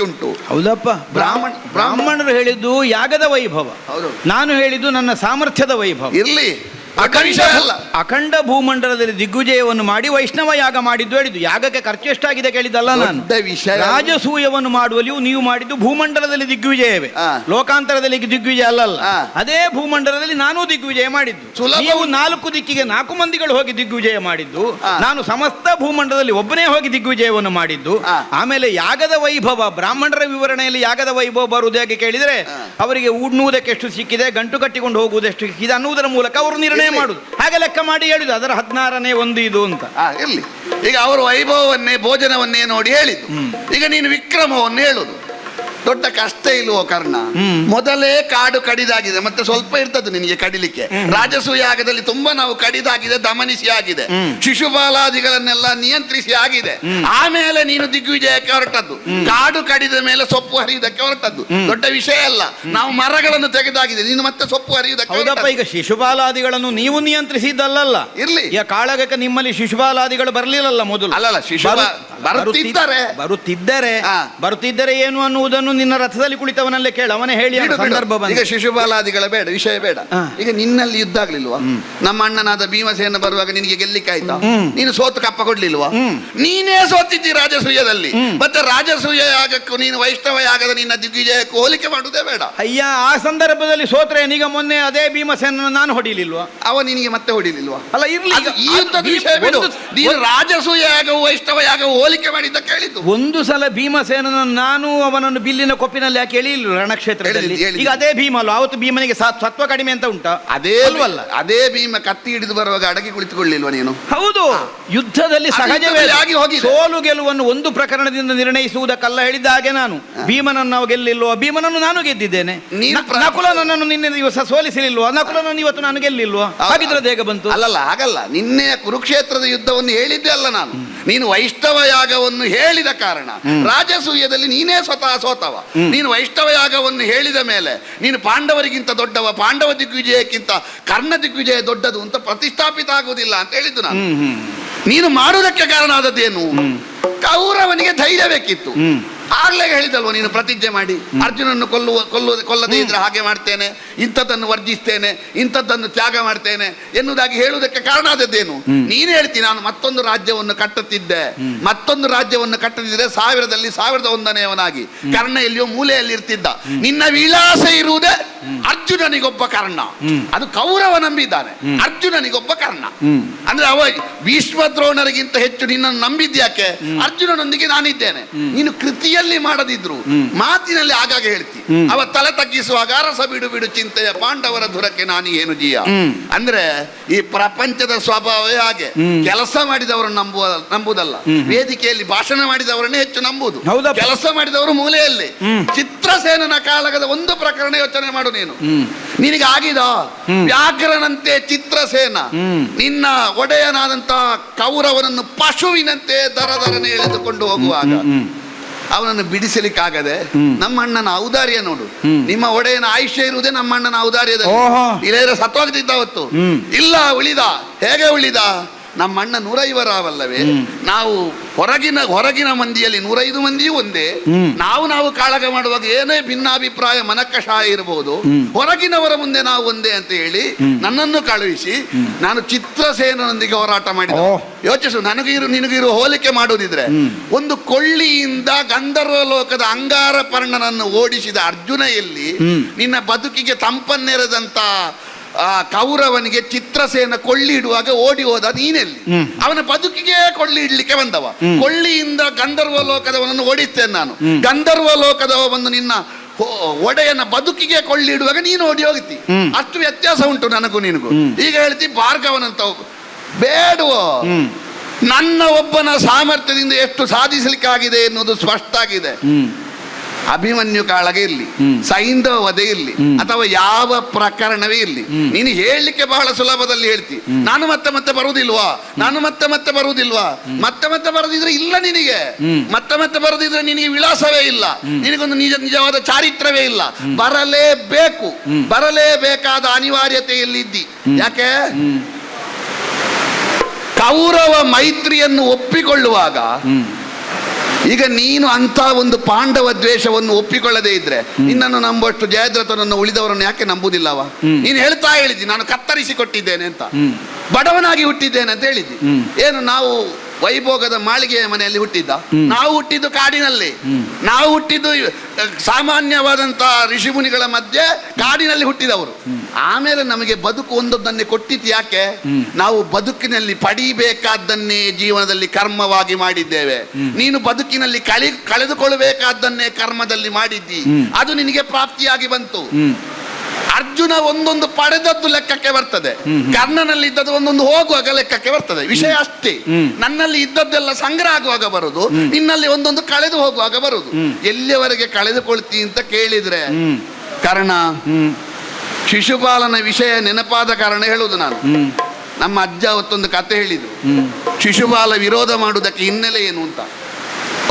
ಉಂಟು. ಹೌದಪ್ಪ, ಬ್ರಾಹ್ಮಣರು ಹೇಳಿದ್ದು ಯಾಗದ ವೈಭವ, ನಾನು ಹೇಳಿದ್ದು ನನ್ನ ಸಾಮರ್ಥ್ಯದ ವೈಭವ. ಇರ್ಲಿ, ಅಖಂಡ ಭೂಮಂಡಲದಲ್ಲಿ ದಿಗ್ವಿಜಯವನ್ನು ಮಾಡಿ ವೈಷ್ಣವ ಯಾಗ ಮಾಡಿದ್ದು ಹೇಳಿದ್ದು. ಯಾಗಕ್ಕೆ ಖರ್ಚು ಎಷ್ಟಾಗಿದೆ ಕೇಳಿದ್ದಲ್ಲ ನಾನು. ರಾಜಸೂಯವನ್ನು ಮಾಡುವಲ್ಲಿಯೂ ನೀವು ಮಾಡಿದ್ದು ಭೂಮಂಡಲದಲ್ಲಿ ದಿಗ್ವಿಜಯವೇ, ಲೋಕಾಂತರದಲ್ಲಿ ದಿಗ್ವಿಜಯ ಅಲ್ಲಲ್ಲ. ಅದೇ ಭೂಮಂಡಲದಲ್ಲಿ ನಾನೂ ದಿಗ್ವಿಜಯ ಮಾಡಿದ್ದು. ನೀವು 4 ದಿಕ್ಕಿಗೆ 4 ಮಂದಿಗಳು ಹೋಗಿ ದಿಗ್ವಿಜಯ ಮಾಡಿದ್ದು, ನಾನು ಸಮಸ್ತ ಭೂಮಂಡಲದಲ್ಲಿ ಒಬ್ಬನೇ ಹೋಗಿ ದಿಗ್ವಿಜಯವನ್ನು ಮಾಡಿದ್ದು. ಆಮೇಲೆ ಯಾಗದ ವೈಭವ, ಬ್ರಾಹ್ಮಣರ ವಿವರಣೆಯಲ್ಲಿ ಯಾಗದ ವೈಭವ ಬರುವುದು ಹೇಗೆ ಕೇಳಿದರೆ, ಅವರಿಗೆ ಉಣ್ಣುವುದಕ್ಕೆ ಎಷ್ಟು ಸಿಕ್ಕಿದೆ, ಗಂಟು ಕಟ್ಟಿಕೊಂಡು ಹೋಗುವುದೆಷ್ಟು ಸಿಕ್ಕಿದೆ ಅನ್ನುವುದರ ಮೂಲಕ ಅವರು ನಿರ್ಣಯ ಮಾಡುದು. ಹಾಗೆ ಲೆಕ್ಕ ಮಾಡಿ ಹೇಳುದು, ಅದರ 16ನೇ ಒಂದು ಇದು ಅಂತ. ಇರ್ಲಿ, ಈಗ ಅವರು ವೈಭವವನ್ನೇ ಭೋಜನವನ್ನೇ ನೋಡಿ ಹೇಳಿದ್ದು. ಈಗ ನೀನು ವಿಕ್ರಮವನ್ನು ಹೇಳುದು, ದೊಡ್ಡ ಕಷ್ಟ ಇಲ್ವೋ ಕರ್ಣ? ಮೊದಲೇ ಕಾಡು ಕಡಿದಾಗಿದೆ, ಮತ್ತೆ ಸ್ವಲ್ಪ ಇರ್ತದೆ ನಿನಗೆ ಕಡಿಲಿಕ್ಕೆ. ರಾಜಸೂಯಾಗದಲ್ಲಿ ತುಂಬಾ ನಾವು ಕಡಿದಾಗಿದೆ, ದಮನಿಸಿ ಆಗಿದೆ, ಶಿಶುಪಾಲಾದಿಗಳನ್ನೆಲ್ಲ ನಿಯಂತ್ರಿಸಿ ಆಗಿದೆ. ಆಮೇಲೆ ನೀನು ದಿಗ್ವಿಜಯಕ್ಕೆ ಹೊರಟದ್ದು, ಕಾಡು ಕಡಿದ ಮೇಲೆ ಸೊಪ್ಪು ಹರಿಯುವುದಕ್ಕೆ ಹೊರಟದ್ದು. ದೊಡ್ಡ ವಿಷಯ ಅಲ್ಲ. ನಾವು ಮರಗಳನ್ನು ತೆಗೆದಾಗಿದೆ, ನೀನು ಮತ್ತೆ ಸೊಪ್ಪು ಹರಿಯುವುದಕ್ಕೆ. ಹೌದಪ್ಪ, ಈಗ ಶಿಶುಪಾಲಾದಿಗಳನ್ನು ನೀವು ನಿಯಂತ್ರಿಸಿದ್ದಲ್ಲ. ಇರ್ಲಿ, ಈಗ ಕಾಳಗಕ್ಕೆ ನಿಮ್ಮಲ್ಲಿ ಶಿಶುಪಾಲಾದಿಗಳು ಬರ್ಲಿಲ್ಲಲ್ಲ ಮೊದಲು. ಅಲ್ಲಲ್ಲ, ಬರುತ್ತಿದ್ದರೆ ಏನು ಅನ್ನುವುದನ್ನು ನಿನ್ನ ರಥದಲ್ಲಿ ಕುಳಿತವನಲ್ಲೇ ಕೇಳ, ಅವನೇ ಹೇಳಿ ಸಂದರ್ಭ. ಈಗ ಶಿಶುಪಾಲಾದಿಗಳ ಬೇಡ, ವಿಷಯ ಬೇಡ. ಈಗ ನಿನ್ನಲ್ಲಿ ಯುದ್ಧ ಆಗ್ಲಿಲ್ವಾ? ನಮ್ಮ ಅಣ್ಣನಾದ ಭೀಮಸೇನ ಬರುವಾಗ ನಿನಗೆ ಗೆಲ್ಲಿಕ್ಕೆ ಆಯ್ತಾ? ನೀನು ಸೋತು ಕಪ್ಪ ಕೊಡ್ಲಿಲ್ವಾ? ನೀನೇ ಸೋತಿದ್ದಿ ರಾಜಸೂಯದಲ್ಲಿ. ಮತ್ತೆ ರಾಜಸೂಯ ಯಾಗಕ್ಕೂ ನೀನು ವೈಷ್ಣವ ಯಾಗದ ನಿನ್ನ ದಿಗ್ವಿಜಯಕ್ಕೂ ಹೋಲಿಕೆ ಮಾಡುವುದೇ ಬೇಡ. ಅಯ್ಯ, ಆ ಸಂದರ್ಭದಲ್ಲಿ ಸೋತ್ರೆ ಈಗ ಮೊನ್ನೆ ಅದೇ ಭೀಮಸೇನ ನಾನು ಹೊಡಿಲಿಲ್ವಾ? ಅವ ನಿನಗೆ ಮತ್ತೆ ಹೊಡಿಲಿಲ್ವಾ? ಅಲ್ಲ, ಇರ್ಲಿ, ಈ ಯುದ್ಧದ ವಿಷಯ ಬೇಡ. ನೀನು ರಾಜಸೂಯ ಯಾಗವು ವೈಷ್ಣವ ಯಾಗವು ಹೋಲಿಕೆ ಮಾಡಿದ್ದ ಕೇಳಿದ್ದು. ಒಂದು ಸಲ ಭೀಮಸೇನ ನಾನು ಅವನನ್ನು ಬಿಲ್ಲಿನ ಕೊಪ್ಪಿನಲ್ಲಿ ಯಾಕೆ ಹೇಳಿಲ್ಲ ರಣಕ್ಷೇತ್ರದಲ್ಲಿ? ಈಗ ಅದೇ ಭೀಮ ಅಲ್ವ? ಅವತ್ತು ಭೀಮನಿಗೆ ಸತ್ವ ಕಡಿಮೆ ಅಂತ ಉಂಟ? ಅದೇ ಅಲ್ವಲ್ಲ, ಅದೇ ಭೀಮ ಕತ್ತಿ ಹಿಡಿದು ಬರುವಾಗ ಅಡಗಿ ಕುಳಿತುಕೊಳ್ಳಿಲ್ವ ನೀನು? ಹೌದು, ಯುದ್ಧದಲ್ಲಿ ಸಹಜವೇ ಸೋಲು ಗೆಲುವನ್ನು ಒಂದು ಪ್ರಕರಣದಿಂದ ನಿರ್ಣಯಿಸುವುದಕ್ಕಲ್ಲ ಹೇಳಿದ್ದ ಹಾಗೆ. ನಾನು ಭೀಮನನ್ನು ನಾವು ಗೆಲ್ಲಿಲ್ವೋ? ಭೀಮನನ್ನು ನಾನು ಗೆದ್ದಿದ್ದೇನೆ. ನಕುಲನನ್ನು ನಿನ್ನೆ ದಿವಸ ಸೋಲಿಸಲಿಲ್ವೋ? ನಕುಲನನ್ನು ಇವತ್ತು ನಾನು ಗೆಲ್ಲಿಲ್ವೋ? ಹಾಗಿದ್ರೆ ಹೇಗ ಬಂತು? ಅಲ್ಲಲ್ಲ, ಹಾಗಲ್ಲ. ನಿನ್ನೆ ಕುರುಕ್ಷೇತ್ರದ ಯುದ್ಧವನ್ನು ಹೇಳಿದ್ದೆ ಅಲ್ಲ ನಾನು. ನೀನು ವೈಷ್ಣವ ಯಾಗವನ್ನು ಹೇಳಿದ ಕಾರಣ ರಾಜಸೂಯದಲ್ಲಿ ನೀನೇ ಸ್ವತಃ ಸೋತವ. ನೀನು ವೈಷ್ಣವ ಯಾಗವನ್ನು ಹೇಳಿದ ಮೇಲೆ ನೀನು ಪಾಂಡವರಿಗಿಂತ ದೊಡ್ಡವ, ಪಾಂಡವ ದಿಗ್ವಿಜಯಕ್ಕಿಂತ ಕರ್ಣ ದಿಗ್ವಿಜಯ ದೊಡ್ಡದು ಅಂತ ಪ್ರತಿಷ್ಠಾಪಿತ ಆಗುವುದಿಲ್ಲ ಅಂತ ಹೇಳಿದ್ದು ನಾನು. ನೀನು ಮಾಡುವುದಕ್ಕೆ ಕಾರಣ ಆದದ್ದೇನು? ಕೌರವನಿಗೆ ಧೈರ್ಯ ಬೇಕಿತ್ತು. ಆಗ್ಲೇ ಹೇಳಿದಲ್ವ ನೀನು ಪ್ರತಿಜ್ಞೆ ಮಾಡಿ, ಅರ್ಜುನನ್ನು ಕೊಲ್ಲದೇ ಇದ್ರೆ ಹಾಗೆ ಮಾಡ್ತೇನೆ, ಇಂಥದ್ದನ್ನು ವರ್ಜಿಸ್ತೇನೆ, ಇಂಥದ್ದನ್ನು ತ್ಯಾಗ ಮಾಡ್ತೇನೆ ಎನ್ನುವುದಾಗಿ ಹೇಳುವುದಕ್ಕೆ ಕಾರಣ ಆದದ್ದೇನು? ನೀನು ಹೇಳ್ತೀನಿ, ನಾನು ಮತ್ತೊಂದು ರಾಜ್ಯವನ್ನು ಕಟ್ಟುತ್ತಿದ್ದೆ, ಮತ್ತೊಂದು ರಾಜ್ಯವನ್ನು ಕಟ್ಟದಿದ್ರೆ 1000ರಲ್ಲಿ 1001ನೇವನಾಗಿ ಕರ್ಣ ಎಲ್ಲಿಯೋ ಮೂಲೆಯಲ್ಲಿ ಇರ್ತಿದ್ದ. ನಿನ್ನ ವಿಳಾಸ ಇರುವುದೇ ಅರ್ಜುನನಿಗೊಬ್ಬ ಕರ್ಣ. ಅದು ಕೌರವ ನಂಬಿದ್ದಾನೆ, ಅರ್ಜುನನಿಗೊಬ್ಬ ಕರ್ಣ. ಅಂದ್ರೆ ಅವ ಭೀಷ್ಮದ್ರೋಣರಿಗಿಂತ ಹೆಚ್ಚು ನಿನ್ನನ್ನು ನಂಬಿದ್ಯಾಕೆ? ಅರ್ಜುನನೊಂದಿಗೆ ನಾನಿದ್ದೇನೆ. ನೀನು ಕೃತಿಯಲ್ಲಿ ಮಾಡದಿದ್ರು ಮಾತಿನಲ್ಲಿ ಆಗಾಗ ಹೇಳ್ತಿ. ಅವ ತಲೆ ತಗ್ಗಿಸುವಾಗ ಅರಸ ಬಿಡು ಬಿಡು ಚಿಂತೆಯ ಪಾಂಡವರ ಧುರಕ್ಕೆ ನಾನು ಏನು ಜೀಯ. ಅಂದ್ರೆ ಈ ಪ್ರಪಂಚದ ಸ್ವಭಾವವೇ ಹಾಗೆ. ಕೆಲಸ ಮಾಡಿದವರನ್ನು ನಂಬುದಲ್ಲ, ವೇದಿಕೆಯಲ್ಲಿ ಭಾಷಣ ಮಾಡಿದವರನ್ನೇ ಹೆಚ್ಚು ನಂಬುದು. ಕೆಲಸ ಮಾಡಿದವರು ಮೂಲೆಯಲ್ಲಿ. ಚಿತ್ರಸೇನನ ಕಾಳಗದ ಒಂದು ಪ್ರಕರಣ ಯೋಚನೆ ಮಾಡು ನೀನು. ನಿನಗೆ ಆಗಿದ ವ್ಯಾಘ್ರನಂತೆ ಚಿತ್ರಸೇನ ನಿನ್ನ ಒಡೆಯನಾದಂತಹ ಕೌರವನನ್ನು ಪಶುವಿನಂತೆ ದರದರನೆ ಎಳೆದುಕೊಂಡು ಹೋಗುವಾಗ ಅವನನ್ನು ಬಿಡಿಸಲಿಕ್ಕಾಗದೆ ನಮ್ಮ ಅಣ್ಣನ ಔದಾರ್ಯ ನೋಡು. ನಿಮ್ಮ ಒಡೆಯನ ಆಯುಷ್ಯ ಇರುವುದೇ ನಮ್ಮ ಅಣ್ಣನ ಔದಾರ್ಯದಲ್ಲಿ. ಇಲ್ಲೇ ಸತ್ತೋಗ್ತಿದ್ದ ಹೊತ್ತು ಇಲ್ಲ, ಉಳಿದ. ಹೇಗೆ ಉಳಿದ? ನಮ್ಮ ಅಣ್ಣ 105 ರಾವಲ್ಲವೇ? ನಾವು ಹೊರಗಿನ ಮಂದಿಯಲ್ಲಿ 105 ಮಂದಿಯೂ ಒಂದೇ. ನಾವು ಕಾಳಗ ಮಾಡುವಾಗ ಏನೇ ಭಿನ್ನಾಭಿಪ್ರಾಯ ಮನಕಷಾಯ ಇರಬಹುದು, ಹೊರಗಿನವರ ಮುಂದೆ ನಾವು ಒಂದೇ ಅಂತ ಹೇಳಿ ನನ್ನನ್ನು ಕಳುಹಿಸಿ ನಾನು ಚಿತ್ರಸೇನನೊಂದಿಗೆ ಹೋರಾಟ ಮಾಡಿದ. ಯೋಚಿಸು, ನಿನಗಿರು ಹೋಲಿಕೆ ಮಾಡುವುದಿದ್ರೆ, ಒಂದು ಕೊಳ್ಳಿಯಿಂದ ಗಂಧರ್ವ ಲೋಕದ ಅಂಗಾರ ಪರ್ಣನನ್ನು ಓಡಿಸಿದ ಅರ್ಜುನ ಎಲ್ಲಿ? ನಿನ್ನ ಬದುಕಿಗೆ ತಂಪನ್ನೆರೆದಂತ ಕೌರವನಿಗೆ ಚಿತ್ರಸೇನ ಕೊಳ್ಳಿ ಇಡುವಾಗ ಓಡಿ ಹೋದ ನೀನೆಲ್ಲಿ? ಅವನ ಬದುಕಿಗೆ ಕೊಳ್ಳಿ ಇಡ್ಲಿಕ್ಕೆ ಬಂದವ. ಕೊಳ್ಳಿಯಿಂದ ಗಂಧರ್ವ ಲೋಕದವನನ್ನು ಓಡಿಸ್ತೇನೆ ನಾನು. ಗಂಧರ್ವ ಲೋಕದವ ಬಂದು ನಿನ್ನ ಒಡೆಯನ ಬದುಕಿಗೆ ಕೊಳ್ಳಿ ಇಡುವಾಗ ನೀನು ಓಡಿ ಹೋಗ್ತಿ. ಅಷ್ಟು ವ್ಯತ್ಯಾಸ ಉಂಟು ನನಗೂ ನಿನಗೂ. ಈಗ ಹೇಳ್ತಿ ಭಾರ್ಗವನಂತ ಬೇಡವೋ? ನನ್ನ ಒಬ್ಬನ ಸಾಮರ್ಥ್ಯದಿಂದ ಎಷ್ಟು ಸಾಧಿಸಲಿಕ್ಕಾಗಿದೆ ಎನ್ನುವುದು ಸ್ಪಷ್ಟ ಆಗಿದೆ. ಅಭಿಮನ್ಯು ಕಾಳಗ ಇರ್ಲಿ, ಸೈಂಧವ ವಧೆ ಇರ್ಲಿ, ಅಥವಾ ಯಾವ ಪ್ರಕರಣವೇ ಇರ್ಲಿ, ನೀನು ಹೇಳಲಿಕ್ಕೆ ಬಹಳ ಸುಲಭದಲ್ಲಿ ಹೇಳ್ತಿ. ನಾನು ಮತ್ತೆ ಬರುವುದಿಲ್ವಾ? ಮತ್ತೆ ಬರುದಿದ್ರೆ ಇಲ್ಲ ನಿನಗೆ. ಮತ್ತೆ ಬರುದಿದ್ರೆ ನಿನಗೆ ವಿಳಾಸವೇ ಇಲ್ಲ, ನಿನಗೊಂದು ನಿಜವಾದ ಚಾರಿತ್ರವೇ ಇಲ್ಲ. ಬರಲೇಬೇಕಾದ ಅನಿವಾರ್ಯತೆಯಲ್ಲಿದ್ದಿ. ಯಾಕೆ? ಕೌರವ ಮೈತ್ರಿಯನ್ನು ಒಪ್ಪಿಕೊಳ್ಳುವಾಗ ಈಗ ನೀನು ಅಂತ ಒಂದು ಪಾಂಡವ ದ್ವೇಷವನ್ನು ಒಪ್ಪಿಕೊಳ್ಳದೇ ಇದ್ರೆ ನಿನ್ನನ್ನು ನಂಬುವಷ್ಟು ಜಯದ್ರಥನನ್ನು ಉಳಿದವರನ್ನು ಯಾಕೆ ನಂಬುದಿಲ್ಲವ? ನೀನು ಹೇಳ್ತಾ ಹೇಳಿದ್ದಿ ನಾನು ಕತ್ತರಿಸಿ ಕೊಟ್ಟಿದ್ದೇನೆ ಅಂತ, ಬಡವನಾಗಿ ಹುಟ್ಟಿದ್ದೇನೆ ಅಂತ ಹೇಳಿದ್ದಿ. ಏನು ನಾವು ವೈಭೋಗದ ಮಾಳಿಗೆಯ ಮನೆಯಲ್ಲಿ ಹುಟ್ಟಿದ್ದ? ನಾವು ಹುಟ್ಟಿದ್ದು ಕಾಡಿನಲ್ಲಿ, ನಾವು ಹುಟ್ಟಿದ್ದು ಸಾಮಾನ್ಯವಾದಂತಹ ಋಷಿಮುನಿಗಳ ಮಧ್ಯೆ ಕಾಡಿನಲ್ಲಿ ಹುಟ್ಟಿದವರು. ಆಮೇಲೆ ನಮಗೆ ಬದುಕು ಒಂದೊಂದನ್ನೇ ಕೊಟ್ಟಿದ್ದು ಯಾಕೆ? ನಾವು ಬದುಕಿನಲ್ಲಿ ಪಡೀಬೇಕಾದ್ದನ್ನೇ ಜೀವನದಲ್ಲಿ ಕರ್ಮವಾಗಿ ಮಾಡಿದ್ದೇವೆ. ನೀನು ಬದುಕಿನಲ್ಲಿ ಕಳೆದುಕೊಳ್ಳಬೇಕಾದ್ದನ್ನೇ ಕರ್ಮದಲ್ಲಿ ಮಾಡಿದ್ದಿ, ಅದು ನಿನಗೆ ಪ್ರಾಪ್ತಿಯಾಗಿ ಬಂತು. ಅರ್ಜುನ ಒಂದೊಂದು ಪಡೆದದ್ದು ಲೆಕ್ಕಕ್ಕೆ ಬರ್ತದೆ, ಕರ್ಣನಲ್ಲಿ ಇದ್ದದ್ದು ಒಂದೊಂದು ಹೋಗುವಾಗ ಲೆಕ್ಕಕ್ಕೆ ಬರ್ತದೆ. ವಿಷಯ ಅಷ್ಟೇ, ನನ್ನಲ್ಲಿ ಇದ್ದದ್ದೆಲ್ಲ ಸಂಗ್ರಹ ಆಗುವಾಗ ಬರುದು, ನಿನ್ನಲ್ಲಿ ಒಂದೊಂದು ಕಳೆದು ಹೋಗುವಾಗ ಬರುದು. ಎಲ್ಲಿಯವರೆಗೆ ಕಳೆದುಕೊಳ್ತಿ ಅಂತ ಕೇಳಿದ್ರೆ ಕರ್ಣ ಶಿಶುಪಾಲನ ವಿಷಯ ನೆನಪಾದ ಕಾರಣ ಹೇಳುವುದು ನಾನು. ನಮ್ಮ ಅಜ್ಜ ಅವತ್ತೊಂದು ಕತೆ ಹೇಳಿದ್ರು, ಶಿಶುಪಾಲ ವಿರೋಧ ಮಾಡುವುದಕ್ಕೆ ಹಿನ್ನೆಲೆ ಏನು ಅಂತ.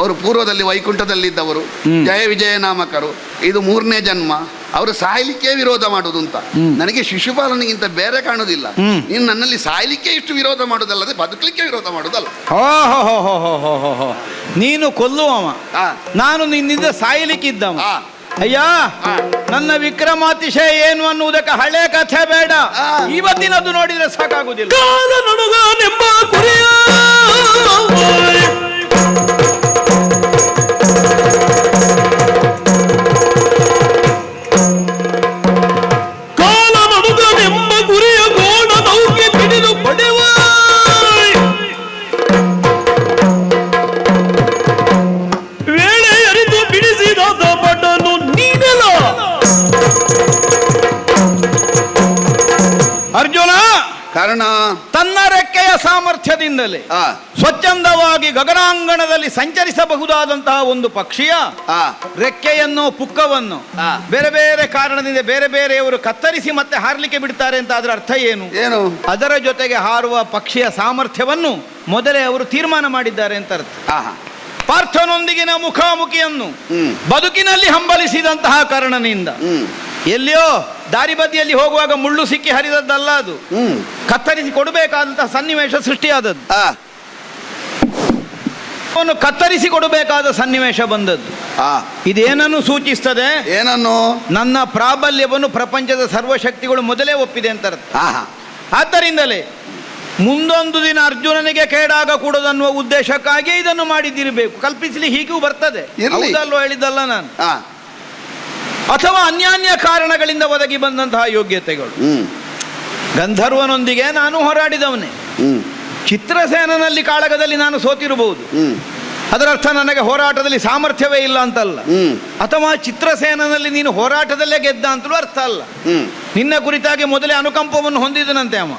ಅವರು ಪೂರ್ವದಲ್ಲಿ ವೈಕುಂಠದಲ್ಲಿದ್ದವರು, ಜಯ ವಿಜಯ ನಾಮಕರು, ಇದು 3ನೇ ಜನ್ಮ, ಅವರು ಸಾಯ್ಲಿಕ್ಕೆ ವಿರೋಧ ಮಾಡುವುದು ಅಂತ. ನನಗೆ ಶಿಶುಪಾಲನಿಗಿಂತ ಬೇರೆ ಕಾಣುವುದಿಲ್ಲ. ನೀನು ನನ್ನಲ್ಲಿ ಸಾಯ್ಲಿಕ್ಕೆ ಇಷ್ಟು ವಿರೋಧ ಮಾಡುವುದಲ್ಲದೆ ಬದುಕಲಿಕ್ಕೆ ವಿರೋಧ ಮಾಡುವುದಲ್ಲ. ನೀನು ಕೊಲ್ಲುವವ, ನಾನು ನಿನ್ನಿಂದ ಸಾಯ್ಲಿಕ್ಕಿದ್ದವ. ಅಯ್ಯ, ನನ್ನ ವಿಕ್ರಮಾತಿಶಯ ಏನು ಅನ್ನುವುದಕ್ಕೆ ಹಳೆ ಕಥೆ ಬೇಡ, ಇವತ್ತಿನದು ನೋಡಿದ್ರೆ ಸಾಕಾಗುದಿಲ್ಲ. ಅರ್ಜುನ ಕಾರಣ ತನ್ನ ರೆಕ್ಕೆಯ ಸಾಮರ್ಥ್ಯದಿಂದಲೇ ಸ್ವಚ್ಛಂದವಾಗಿ ಗಗನಾಂಗಣದಲ್ಲಿ ಸಂಚರಿಸಬಹುದಾದಂತಹ ಒಂದು ಪಕ್ಷಿಯ ರೆಕ್ಕೆಯನ್ನು ಪುಕ್ಕವನ್ನು ಬೇರೆ ಬೇರೆ ಕಾರಣದಿಂದ ಬೇರೆ ಬೇರೆಯವರು ಕತ್ತರಿಸಿ ಮತ್ತೆ ಹಾರಲಿಕ್ಕೆ ಬಿಡ್ತಾರೆ ಅಂತ ಅದರ ಅರ್ಥ ಏನು? ಅದರ ಜೊತೆಗೆ ಹಾರುವ ಪಕ್ಷಿಯ ಸಾಮರ್ಥ್ಯವನ್ನು ಮೊದಲೇ ಅವರು ತೀರ್ಮಾನ ಮಾಡಿದ್ದಾರೆ ಅಂತ ಅರ್ಥ. ಪಾರ್ಥನೊಂದಿಗಿನ ಮುಖಾಮುಖಿಯನ್ನು ಬದುಕಿನಲ್ಲಿ ಹಂಬಲಿಸಿದಂತಹ ಕಾರಣದಿಂದ ಎಲ್ಲಿಯೋ ದಾರಿ ಬದಿಯಲ್ಲಿ ಹೋಗುವಾಗ ಮುಳ್ಳು ಸಿಕ್ಕಿ ಹರಿದದ್ದಲ್ಲ, ಅದು ಕತ್ತರಿಸಿ ಕೊಡಬೇಕಾದಂತಹ ಸನ್ನಿವೇಶ ಸೃಷ್ಟಿಯಾದದ್ದು. ಅವನು ಕತ್ತರಿಸಿ ಕೊಡಬೇಕಾದ ಸನ್ನಿವೇಶ ಬಂದದ್ದು. ಇದೇನನ್ನು ಸೂಚಿಸ್ತದೆ? ಏನನ್ನು? ನನ್ನ ಪ್ರಾಬಲ್ಯವನ್ನು ಪ್ರಪಂಚದ ಸರ್ವಶಕ್ತಿಗಳು ಮೊದಲೇ ಒಪ್ಪಿದೆ ಅಂತ ಅರ್ಥ. ಆದ್ದರಿಂದಲೇ ಮುಂದೊಂದು ದಿನ ಅರ್ಜುನನಿಗೆ ಕೇಡಾಗಕೂಡದನ್ನುವ ಉದ್ದೇಶಕ್ಕಾಗಿ ಇದನ್ನು ಮಾಡಿದ್ದಿರಬೇಕು. ಕಲ್ಪಿಸಲಿ ಹೀಗೂ ಬರ್ತದೆ, ಹೌದಲ್ಲೋ ಹೇಳಿದ್ದಲ್ಲ ನಾನು. ಅಥವಾ ಅನ್ಯಾನ್ಯ ಕಾರಣಗಳಿಂದ ಒದಗಿ ಬಂದಂತಹ ಯೋಗ್ಯತೆಗಳು. ಗಂಧರ್ವನೊಂದಿಗೆ ನಾನು ಹೋರಾಡಿದವನೇ, ಚಿತ್ರಸೇನಲ್ಲಿ ಕಾಳಗದಲ್ಲಿ ನಾನು ಸೋತಿರಬಹುದು, ಅದರರ್ಥ ನನಗೆ ಹೋರಾಟದಲ್ಲಿ ಸಾಮರ್ಥ್ಯವೇ ಇಲ್ಲ ಅಂತಲ್ಲ. ಅಥವಾ ಚಿತ್ರಸೇನಲ್ಲಿ ನೀನು ಹೋರಾಟದಲ್ಲೇ ಗೆದ್ದ ಅಂತಲೂ ಅರ್ಥ ಅಲ್ಲ. ನಿನ್ನ ಕುರಿತಾಗಿ ಮೊದಲೇ ಅನುಕಂಪವನ್ನು ಹೊಂದಿದನಂತೆ ಅವ.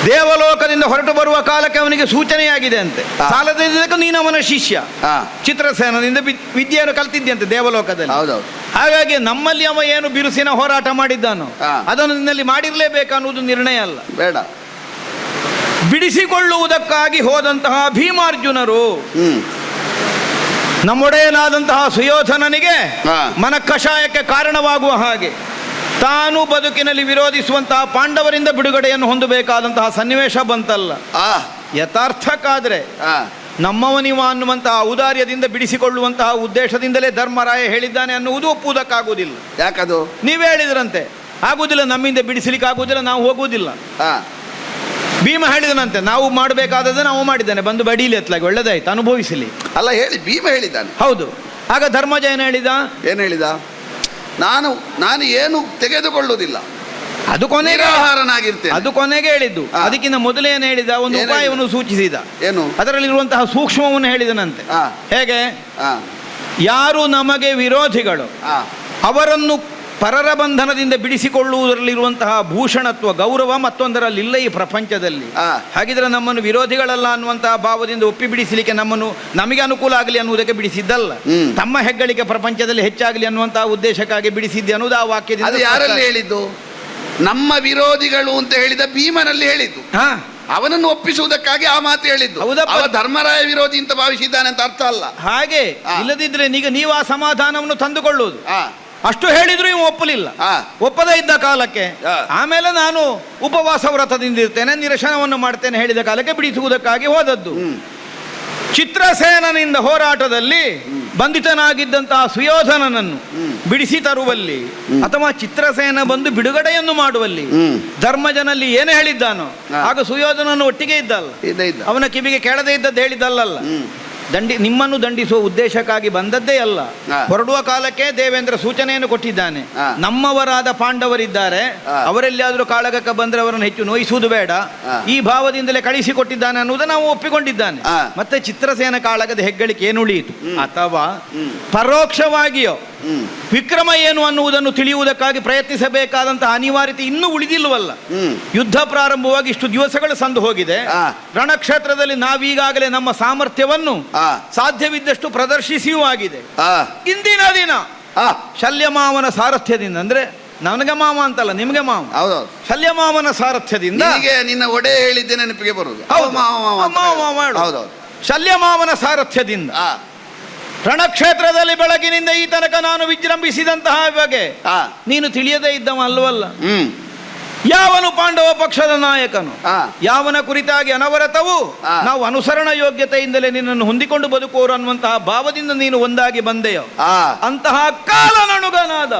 ದೇವಲೋಕದಿಂದ ಹೊರಟು ಬರುವ ಕಾಲಕ್ಕೆ ಅವನಿಗೆ ಸೂಚನೆಯಾಗಿದೆ ಅಂತೆ, ಸಾಲದಿದ್ದಕ್ಕೆ ನೀನು ಅವನ ಶಿಷ್ಯ, ಚಿತ್ರಸೇನದಿಂದ ವಿದ್ಯೆಯನ್ನು ಕಲ್ತಿದ್ದಂತೆ ದೇವಲೋಕದಲ್ಲಿ. ಹಾಗಾಗಿ ನಮ್ಮಲ್ಲಿ ಅವ ಏನು ಬಿರುಸಿನ ಹೋರಾಟ ಮಾಡಿದ್ದಾನೋ ಅದನ್ನು ನಿನ್ನಲ್ಲಿ ಮಾಡಿರಲೇಬೇಕನ್ನುವುದು ನಿರ್ಣಯ ಅಲ್ಲ, ಬೇಡ. ಬಿಡಿಸಿಕೊಳ್ಳುವುದಕ್ಕಾಗಿ ಹೋದಂತಹ ಭೀಮಾರ್ಜುನರು ನಮ್ಮೊಡೆಯನಾದಂತಹ ಸುಯೋಧನನಿಗೆ ಮನಕಷಾಯಕ್ಕೆ ಕಾರಣವಾಗುವ ಹಾಗೆ ತಾನು ಬದುಕಿನಲ್ಲಿ ವಿರೋಧಿಸುವಂತಹ ಪಾಂಡವರಿಂದ ಬಿಡುಗಡೆಯನ್ನು ಹೊಂದಬೇಕಾದಂತಹ ಸನ್ನಿವೇಶ ಬಂತಲ್ಲ. ಯಥಾರ್ಥಕ್ಕಾದ್ರೆ ನಮ್ಮವನಿವ ಅನ್ನುವಂತಹ ಔದಾರ್ಯದಿಂದ ಬಿಡಿಸಿಕೊಳ್ಳುವಂತಹ ಉದ್ದೇಶದಿಂದಲೇ ಧರ್ಮರಾಯ ಹೇಳಿದ್ದಾನೆ ಅನ್ನುವುದು ಒಪ್ಪುವುದಕ್ಕಾಗುವುದಿಲ್ಲ. ಯಾಕದು? ನೀವೇ ಹೇಳಿದ್ರಂತೆ, ಆಗುವುದಿಲ್ಲ, ನಮ್ಮಿಂದ ಬಿಡಿಸಲಿಕ್ಕೆ ಆಗುವುದಿಲ್ಲ, ನಾವು ಹೋಗುವುದಿಲ್ಲ. ಭೀಮ ಹೇಳಿದನಂತೆ, ನಾವು ಮಾಡಬೇಕಾದದ್ದು ನಾವು ಮಾಡಿದ್ದಾನೆ, ಬಂದು ಬಡೀಲಿ ಎತ್ತಲಾಗಿ ಒಳ್ಳೆದಾಯ್ತು, ಅನುಭವಿಸಲಿ ಅಲ್ಲ ಹೇಳಿ ಭೀಮ ಹೇಳಿದ್ದಾನೆ. ಹೌದು. ಆಗ ಧರ್ಮಜ ಏನು ಹೇಳಿದ? ಏನು ಹೇಳಿದ? ನಾನು ಏನು ತೆಗೆದುಕೊಳ್ಳುವುದಿಲ್ಲ, ಅದು ಕೊನೆಗೆ ಆಹಾರನಾಗಿರ್ತೇನೆ, ಅದು ಕೊನೆಗೆ ಹೇಳಿದ್ದು. ಅದಕ್ಕಿಂತ ಮೊದಲೇ ಏನು ಹೇಳಿದ? ಒಂದು ಉಪಾಯವನ್ನು ಸೂಚಿಸಿದ. ಏನು? ಅದರಲ್ಲಿರುವಂತಹ ಸೂಕ್ಷ್ಮವನ್ನು ಹೇಳಿದನಂತೆ. ಹೇಗೆ? ಯಾರು ನಮಗೆ ವಿರೋಧಿಗಳು ಅವರನ್ನು ಪರರ ಬಂಧನದಿಂದ ಬಿಡಿಸಿಕೊಳ್ಳುವುದರಲ್ಲಿರುವಂತಹ ಭೂಷಣತ್ವ ಗೌರವ ಮತ್ತೊಂದರಲ್ಲಿಲ್ಲ ಈ ಪ್ರಪಂಚದಲ್ಲಿ. ಹಾಗಿದ್ರೆ ನಮ್ಮನ್ನು ವಿರೋಧಿಗಳಲ್ಲ ಅನ್ನುವಂತಹ ಭಾವದಿಂದ ಒಪ್ಪಿ ಬಿಡಿಸಲಿಕ್ಕೆ ನಮಗೆ ಅನುಕೂಲ ಆಗಲಿ ಅನ್ನುವುದಕ್ಕೆ ಬಿಡಿಸಿದ್ದಲ್ಲ, ತಮ್ಮ ಹೆಗ್ಗಳಿಕೆ ಪ್ರಪಂಚದಲ್ಲಿ ಹೆಚ್ಚಾಗಲಿ ಅನ್ನುವಂತಹ ಉದ್ದೇಶಕ್ಕಾಗಿ ಬಿಡಿಸಿದ್ದೆ ಅನ್ನೋದು ಆ ವಾಕ್ಯದಿಂದ. ಯಾರಲ್ಲಿ ಹೇಳಿದ್ದು? ನಮ್ಮ ವಿರೋಧಿಗಳು ಅಂತ ಹೇಳಿದ ಭೀಮನಲ್ಲಿ ಹೇಳಿದ್ದು. ಅವನನ್ನು ಒಪ್ಪಿಸುವುದಕ್ಕಾಗಿ ಆ ಮಾತು ಹೇಳಿದ್ದು. ಅವ ಧರ್ಮರಾಯ ವಿರೋಧಿ ಅಂತ ಭಾವಿಸಿದ್ದಾನೆ ಅಂತ ಅರ್ಥ ಅಲ್ಲ. ಹಾಗೆ ಇಲ್ಲದಿದ್ರೆ ನೀವು ಆ ಸಮಾಧಾನವನ್ನು ತಂದುಕೊಳ್ಳುವುದು. ಅಷ್ಟು ಹೇಳಿದ್ರು ಇವು ಒಪ್ಪಲಿಲ್ಲ. ಒಪ್ಪದೇ ಇದ್ದ ಕಾಲಕ್ಕೆ ಆಮೇಲೆ ನಾನು ಉಪವಾಸ ವ್ರತದಿಂದ ಇರ್ತೇನೆ, ನಿರಶನವನ್ನು ಮಾಡ್ತೇನೆ ಹೇಳಿದ ಕಾಲಕ್ಕೆ ಬಿಡಿಸುವುದಕ್ಕಾಗಿ ಹೋದದ್ದು. ಚಿತ್ರಸೇನನಿಂದ ಹೋರಾಟದಲ್ಲಿ ಬಂಧಿತನಾಗಿದ್ದಂತಹ ಸುಯೋಧನನನ್ನು ಬಿಡಿಸಿ ತರುವಲ್ಲಿ ಅಥವಾ ಚಿತ್ರಸೇನ ಬಂದು ಬಿಡುಗಡೆಯನ್ನು ಮಾಡುವಲ್ಲಿ ಧರ್ಮಜನಲ್ಲಿ ಏನು ಹೇಳಿದ್ದಾನೋ ಆಗ ಸುಯೋಧನನು ಒಟ್ಟಿಗೆ ಇದ್ದಲ್ಲ, ಅವನ ಕಿವಿಗೆ ಕೆಳದೆ ಇದ್ದದ್ದು ಹೇಳಿದ್ದಲ್ಲ. ನಿಮ್ಮನ್ನು ದಂಡಿಸುವ ಉದ್ದೇಶಕ್ಕಾಗಿ ಬಂದದ್ದೇ ಅಲ್ಲ. ಹೊರಡುವ ಕಾಲಕ್ಕೆ ದೇವೇಂದ್ರ ಸೂಚನೆಯನ್ನು ಕೊಟ್ಟಿದ್ದಾನೆ. ನಮ್ಮವರಾದ ಪಾಂಡವರಿದ್ದಾರೆ, ಅವರೆಲ್ಲಿಯಾದರೂ ಕಾಳಗಕ್ಕೆ ಬಂದರೆ ಅವರನ್ನು ಹೆಚ್ಚು ನೋಯಿಸುವುದು ಬೇಡ, ಈ ಭಾವದಿಂದಲೇ ಕಳಿಸಿಕೊಟ್ಟಿದ್ದಾನೆ ಅನ್ನುವುದನ್ನು ನಾವು ಒಪ್ಪಿಕೊಂಡಿದ್ದಾನೆ. ಮತ್ತೆ ಚಿತ್ರಸೇನ ಕಾಳಗದ ಹೆಗ್ಗಳಿಕೆ ಏನು ಉಳಿಯಿತು? ಅಥವಾ ಪರೋಕ್ಷವಾಗಿಯೋ ವಿಕ್ರಮ ಏನು ಅನ್ನುವುದನ್ನು ತಿಳಿಯುವುದಕ್ಕಾಗಿ ಪ್ರಯತ್ನಿಸಬೇಕಾದಂತಹ ಅನಿವಾರ್ಯತೆ ಇನ್ನೂ ಉಳಿದಿಲ್ವಲ್ಲ. ಯುದ್ಧ ಪ್ರಾರಂಭವಾಗಿ ಇಷ್ಟು ದಿವಸಗಳು ಸಂದು ಹೋಗಿದೆ. ರಣಕ್ಷೇತ್ರದಲ್ಲಿ ನಾವೀಗಾಗಲೇ ನಮ್ಮ ಸಾಮರ್ಥ್ಯವನ್ನು ಸಾಧ್ಯವಿದ್ದಷ್ಟು ಪ್ರದರ್ಶಿಸಿಯೂ ಆಗಿದೆ. ಇಂದಿನ ದಿನ ಶಲ್ಯಮಾವನ ಸಾರಥ್ಯದಿಂದ, ಅಂದ್ರೆ ನನಗೆ ಮಾವ ಅಂತಲ್ಲ, ನಿಮ್ಗೆ ಮಾವ, ಶಲ್ಯಮಾವನ ಸಾರಥ್ಯದಿಂದ ನಿನ್ನ ಒಡೆ ಹೇಳಿದ್ದೆ ನೆನಪಿಗೆ ಬರುವುದು. ಶಲ್ಯಮಾವನ ಸಾರಥ್ಯದಿಂದ ರಣಕ್ಷೇತ್ರದಲ್ಲಿ ಬೆಳಗಿನಿಂದ ಈ ತನಕ ನಾನು ವಿಜೃಂಭಿಸಿದಂತಹ ಬಗೆ ನೀನು ತಿಳಿಯದೇ ಇದ್ದವ ಅಲ್ವಲ್ಲ. ಯಾವನು ಪಾಂಡವ ಪಕ್ಷದ ನಾಯಕನು, ಯಾವನ ಕುರಿತಾಗಿ ಅನವರತವು ನಾವು ಅನುಸರಣ ಯೋಗ್ಯತೆಯಿಂದಲೇ ನಿನ್ನನ್ನು ಹೊಂದಿಕೊಂಡು ಬದುಕುವರು ಅನ್ನುವಂತಹ ಭಾವದಿಂದ ನೀನು ಒಂದಾಗಿ ಬಂದೆಯೋ, ಅಂತಹ ಕಾಲನಣುಗನಾದ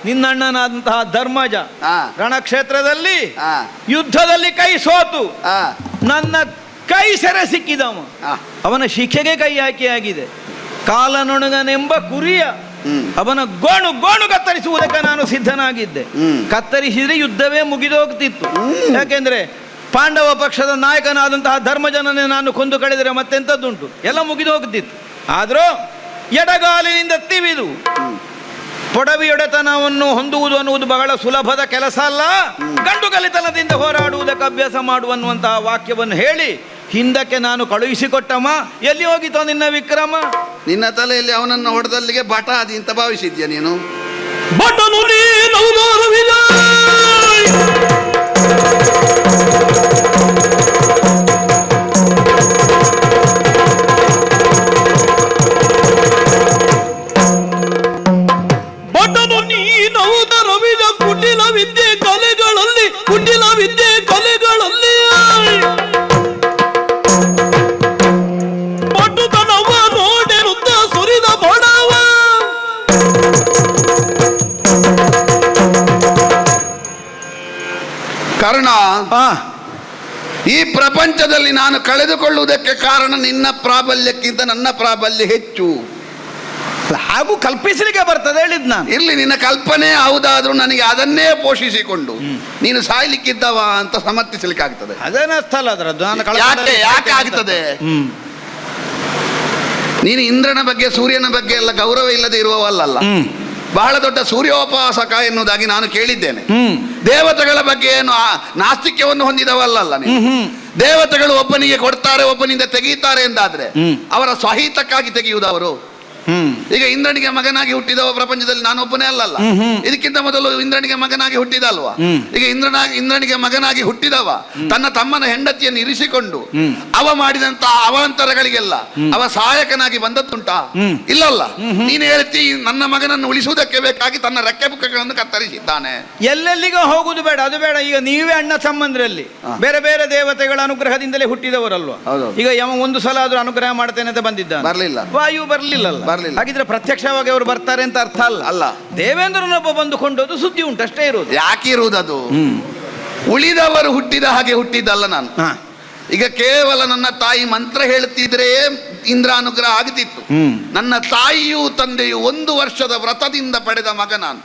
ನಿನ್ನಣ್ಣನಾದಂತಹ ಧರ್ಮಜ ರಣಕ್ಷೇತ್ರದಲ್ಲಿ ಯುದ್ಧದಲ್ಲಿ ಕೈ ಸೋತು ನನ್ನ ಕೈ ಸೆರೆ ಸಿಕ್ಕಿದವ, ಅವನ ಶಿಕ್ಷೆಗೆ ಕೈ ಹಾಕಿಯಾಗಿದೆ. ಕಾಲನೊಣಗನೆಂಬ ಕುರಿಯ ಅವನ ಗೋಣು ಗೋಣು ಕತ್ತರಿಸುವುದಕ್ಕೆ ನಾನು ಸಿದ್ಧನಾಗಿದ್ದೆ. ಕತ್ತರಿಸಿದ್ರೆ ಯುದ್ಧವೇ ಮುಗಿದೋಗ್ತಿತ್ತು. ಯಾಕೆಂದ್ರೆ ಪಾಂಡವ ಪಕ್ಷದ ನಾಯಕನಾದಂತಹ ಧರ್ಮಜನನೇ ನಾನು ಕೊಂದು ಕಳೆದರೆ ಮತ್ತೆಂಥದ್ದುಂಟು, ಎಲ್ಲ ಮುಗಿದು ಹೋಗ್ತಿತ್ತು. ಆದರೂ ಎಡಗಾಲಿನಿಂದ ತಿವಿದು ಪೊಡವಿಯೊಡೆತನವನ್ನು ಹೊಂದುವುದು ಅನ್ನುವುದು ಬಹಳ ಸುಲಭದ ಕೆಲಸ ಅಲ್ಲ. ಗಂಡು ಗಲಿತನದಿಂದ ಹೋರಾಡುವುದಕ್ಕೆ ಅಭ್ಯಾಸ ಮಾಡುವನ್ನುವಂತಹ ವಾಕ್ಯವನ್ನು ಹೇಳಿ ಹಿಂದಕ್ಕೆ ನಾನು ಕಳುಹಿಸಿಕೊಟ್ಟಮ್ಮ. ಎಲ್ಲಿ ಹೋಗಿತ್ತೋ ನಿನ್ನ ವಿಕ್ರಮ? ನಿನ್ನ ತಲೆಯಲ್ಲಿ ಅವನನ್ನು ಹೊಡೆದಲ್ಲಿಗೆ ಬಟ ಅದಿ ಅಂತ ಭಾವಿಸಿದ್ಯಾ ನೀನು? ಬಟನು ನೀನೌದರ ವಿಜ ಕುಟಿಲ ವಿದ್ಯೆ ಕಲೆಗಳಲ್ಲಿ, ಕುಟಿಲ ವಿದ್ಯೆ ಕಲೆಗಳಲ್ಲಿ ಪಟುತನವ ನೋಡಿರುತ್ತ ಸುರಿದ ಬಡವ. ಕರ್ಣ, ಈ ಪ್ರಪಂಚದಲ್ಲಿ ನಾನು ಕಳೆದುಕೊಳ್ಳುವುದಕ್ಕೆ ಕಾರಣ ನಿನ್ನ ಪ್ರಾಬಲ್ಯಕ್ಕಿಂತ ನನ್ನ ಪ್ರಾಬಲ್ಯ ಹೆಚ್ಚು. ಹಾಗೂ ಕಲ್ಪಿಸಲಿಕ್ಕೆ ಬರ್ತದೆ ಹೇಳಿದ್ ನಾನು. ಇರ್ಲಿ, ನಿನ್ನ ಕಲ್ಪನೆ ಹೌದಾದ್ರೂ ನನಗೆ ಅದನ್ನೇ ಪೋಷಿಸಿಕೊಂಡು ನೀನು ಸಾಯ್ಲಿಕ್ಕಿದ್ದವ ಅಂತ ಸಮರ್ಥಿಸಲಿಕ್ಕೆ ಆಗ್ತದೆ. ಅದೇನರ್ಥಲ್ಲ ಅದರದ್ದು. ಯಾಕೆ ಆಗ್ತದೆ? ನೀನು ಇಂದ್ರನ ಬಗ್ಗೆ ಸೂರ್ಯನ ಬಗ್ಗೆ ಎಲ್ಲ ಗೌರವ ಇಲ್ಲದೆ ಇರುವವಲ್ಲ. ಬಹಳ ದೊಡ್ಡ ಸೂರ್ಯೋಪಾಸಕ ಎನ್ನುವುದಾಗಿ ನಾನು ಕೇಳಿದ್ದೇನೆ. ದೇವತೆಗಳ ಬಗ್ಗೆ ಏನು ನಾಸ್ತಿಕ್ಯವನ್ನು ಹೊಂದಿದವಲ್ಲ ನೀನು. ದೇವತೆಗಳು ಒಬ್ಬನಿಗೆ ಕೊಡ್ತಾರೆ, ಒಬ್ಬನಿಂದ ತೆಗೀತಾರೆ ಎಂದಾದ್ರೆ ಅವರ ಸ್ವಹಿತಕ್ಕಾಗಿ ತೆಗೆಯುವುದವರು. ಈಗ ಇಂದ್ರನಿಗೆ ಮಗನಾಗಿ ಹುಟ್ಟಿದವ ಪ್ರಪಂಚದಲ್ಲಿ ನಾನೊಬ್ಬನೇ ಅಲ್ಲಲ್ಲ. ಇದಕ್ಕಿಂತ ಮೊದಲು ಇಂದ್ರನಿಗೆ ಮಗನಾಗಿ ಹುಟ್ಟಿದ ಅಲ್ವಾ? ಈಗ ಇಂದ್ರನಿಗೆ ಮಗನಾಗಿ ಹುಟ್ಟಿದವ ತನ್ನ ತಮ್ಮನ ಹೆಂಡತಿಯನ್ನು ಇರಿಸಿಕೊಂಡು ಅವ ಮಾಡಿದಂತಹ ಅವಾಂತರಗಳಿಗೆಲ್ಲ ಅವ ಸಹಾಯಕನಾಗಿ ಬಂದದ್ದುಂಟಾ? ಇಲ್ಲಲ್ಲ. ನೀನು ಹೇಳ್ತಿ ನನ್ನ ಮಗನನ್ನು ಉಳಿಸುವುದಕ್ಕೆ ಬೇಕಾಗಿ ತನ್ನ ರೆಕ್ಕೆ ಪುಕ್ಕಗಳನ್ನು ಕತ್ತರಿಸಿದ್ದಾನೆ. ಎಲ್ಲೆಲ್ಲಿಗೂ ಹೋಗುದು ಬೇಡ, ಅದು ಬೇಡ. ಈಗ ನೀವೇ ಅಣ್ಣ ತಮ್ಮಂದ್ರಲ್ಲಿ ಬೇರೆ ಬೇರೆ ದೇವತೆಗಳ ಅನುಗ್ರಹದಿಂದಲೇ ಹುಟ್ಟಿದವರಲ್ವಾ? ಈಗ ಯಮ ಒಂದು ಸಲ ಆದ್ರೂ ಅನುಗ್ರಹ ಮಾಡ್ತೇನೆ ಅಂತ ಬಂದಿದ್ದ, ಬರ್ಲಿಲ್ಲ. ವಾಯು ಬರ್ಲಿಲ್ಲಲ್ಲ. ಹಾಗಿದ್ರೆ ಪ್ರತ್ಯಕ್ಷವಾಗಿ ಅವರು ಬರ್ತಾರೆ ಅಂತ ಅರ್ಥ ಅಲ್ಲ. ದೇವೇಂದ್ರನೊಬ್ಬ ಬಂದು ಕೊಂಡೋದು ಸುದ್ದಿ ಉಂಟು, ಅಷ್ಟೇ ಇರುವುದು. ಯಾಕೆ ಇರುವುದದು? ಉಳಿದವರು ಹುಟ್ಟಿದ ಹಾಗೆ ಹುಟ್ಟಿದ್ದಲ್ಲ ನಾನು. ಈಗ ಕೇವಲ ನನ್ನ ತಾಯಿ ಮಂತ್ರ ಹೇಳ್ತಿದ್ರೆ ಇಂದ್ರ ಅನುಗ್ರಹ ಆಗುತ್ತಿತ್ತು. ನನ್ನ ತಾಯಿಯೂ ತಂದೆಯು 1 ವರ್ಷದ ವ್ರತದಿಂದ ಪಡೆದ ಮಗ ನಾನು.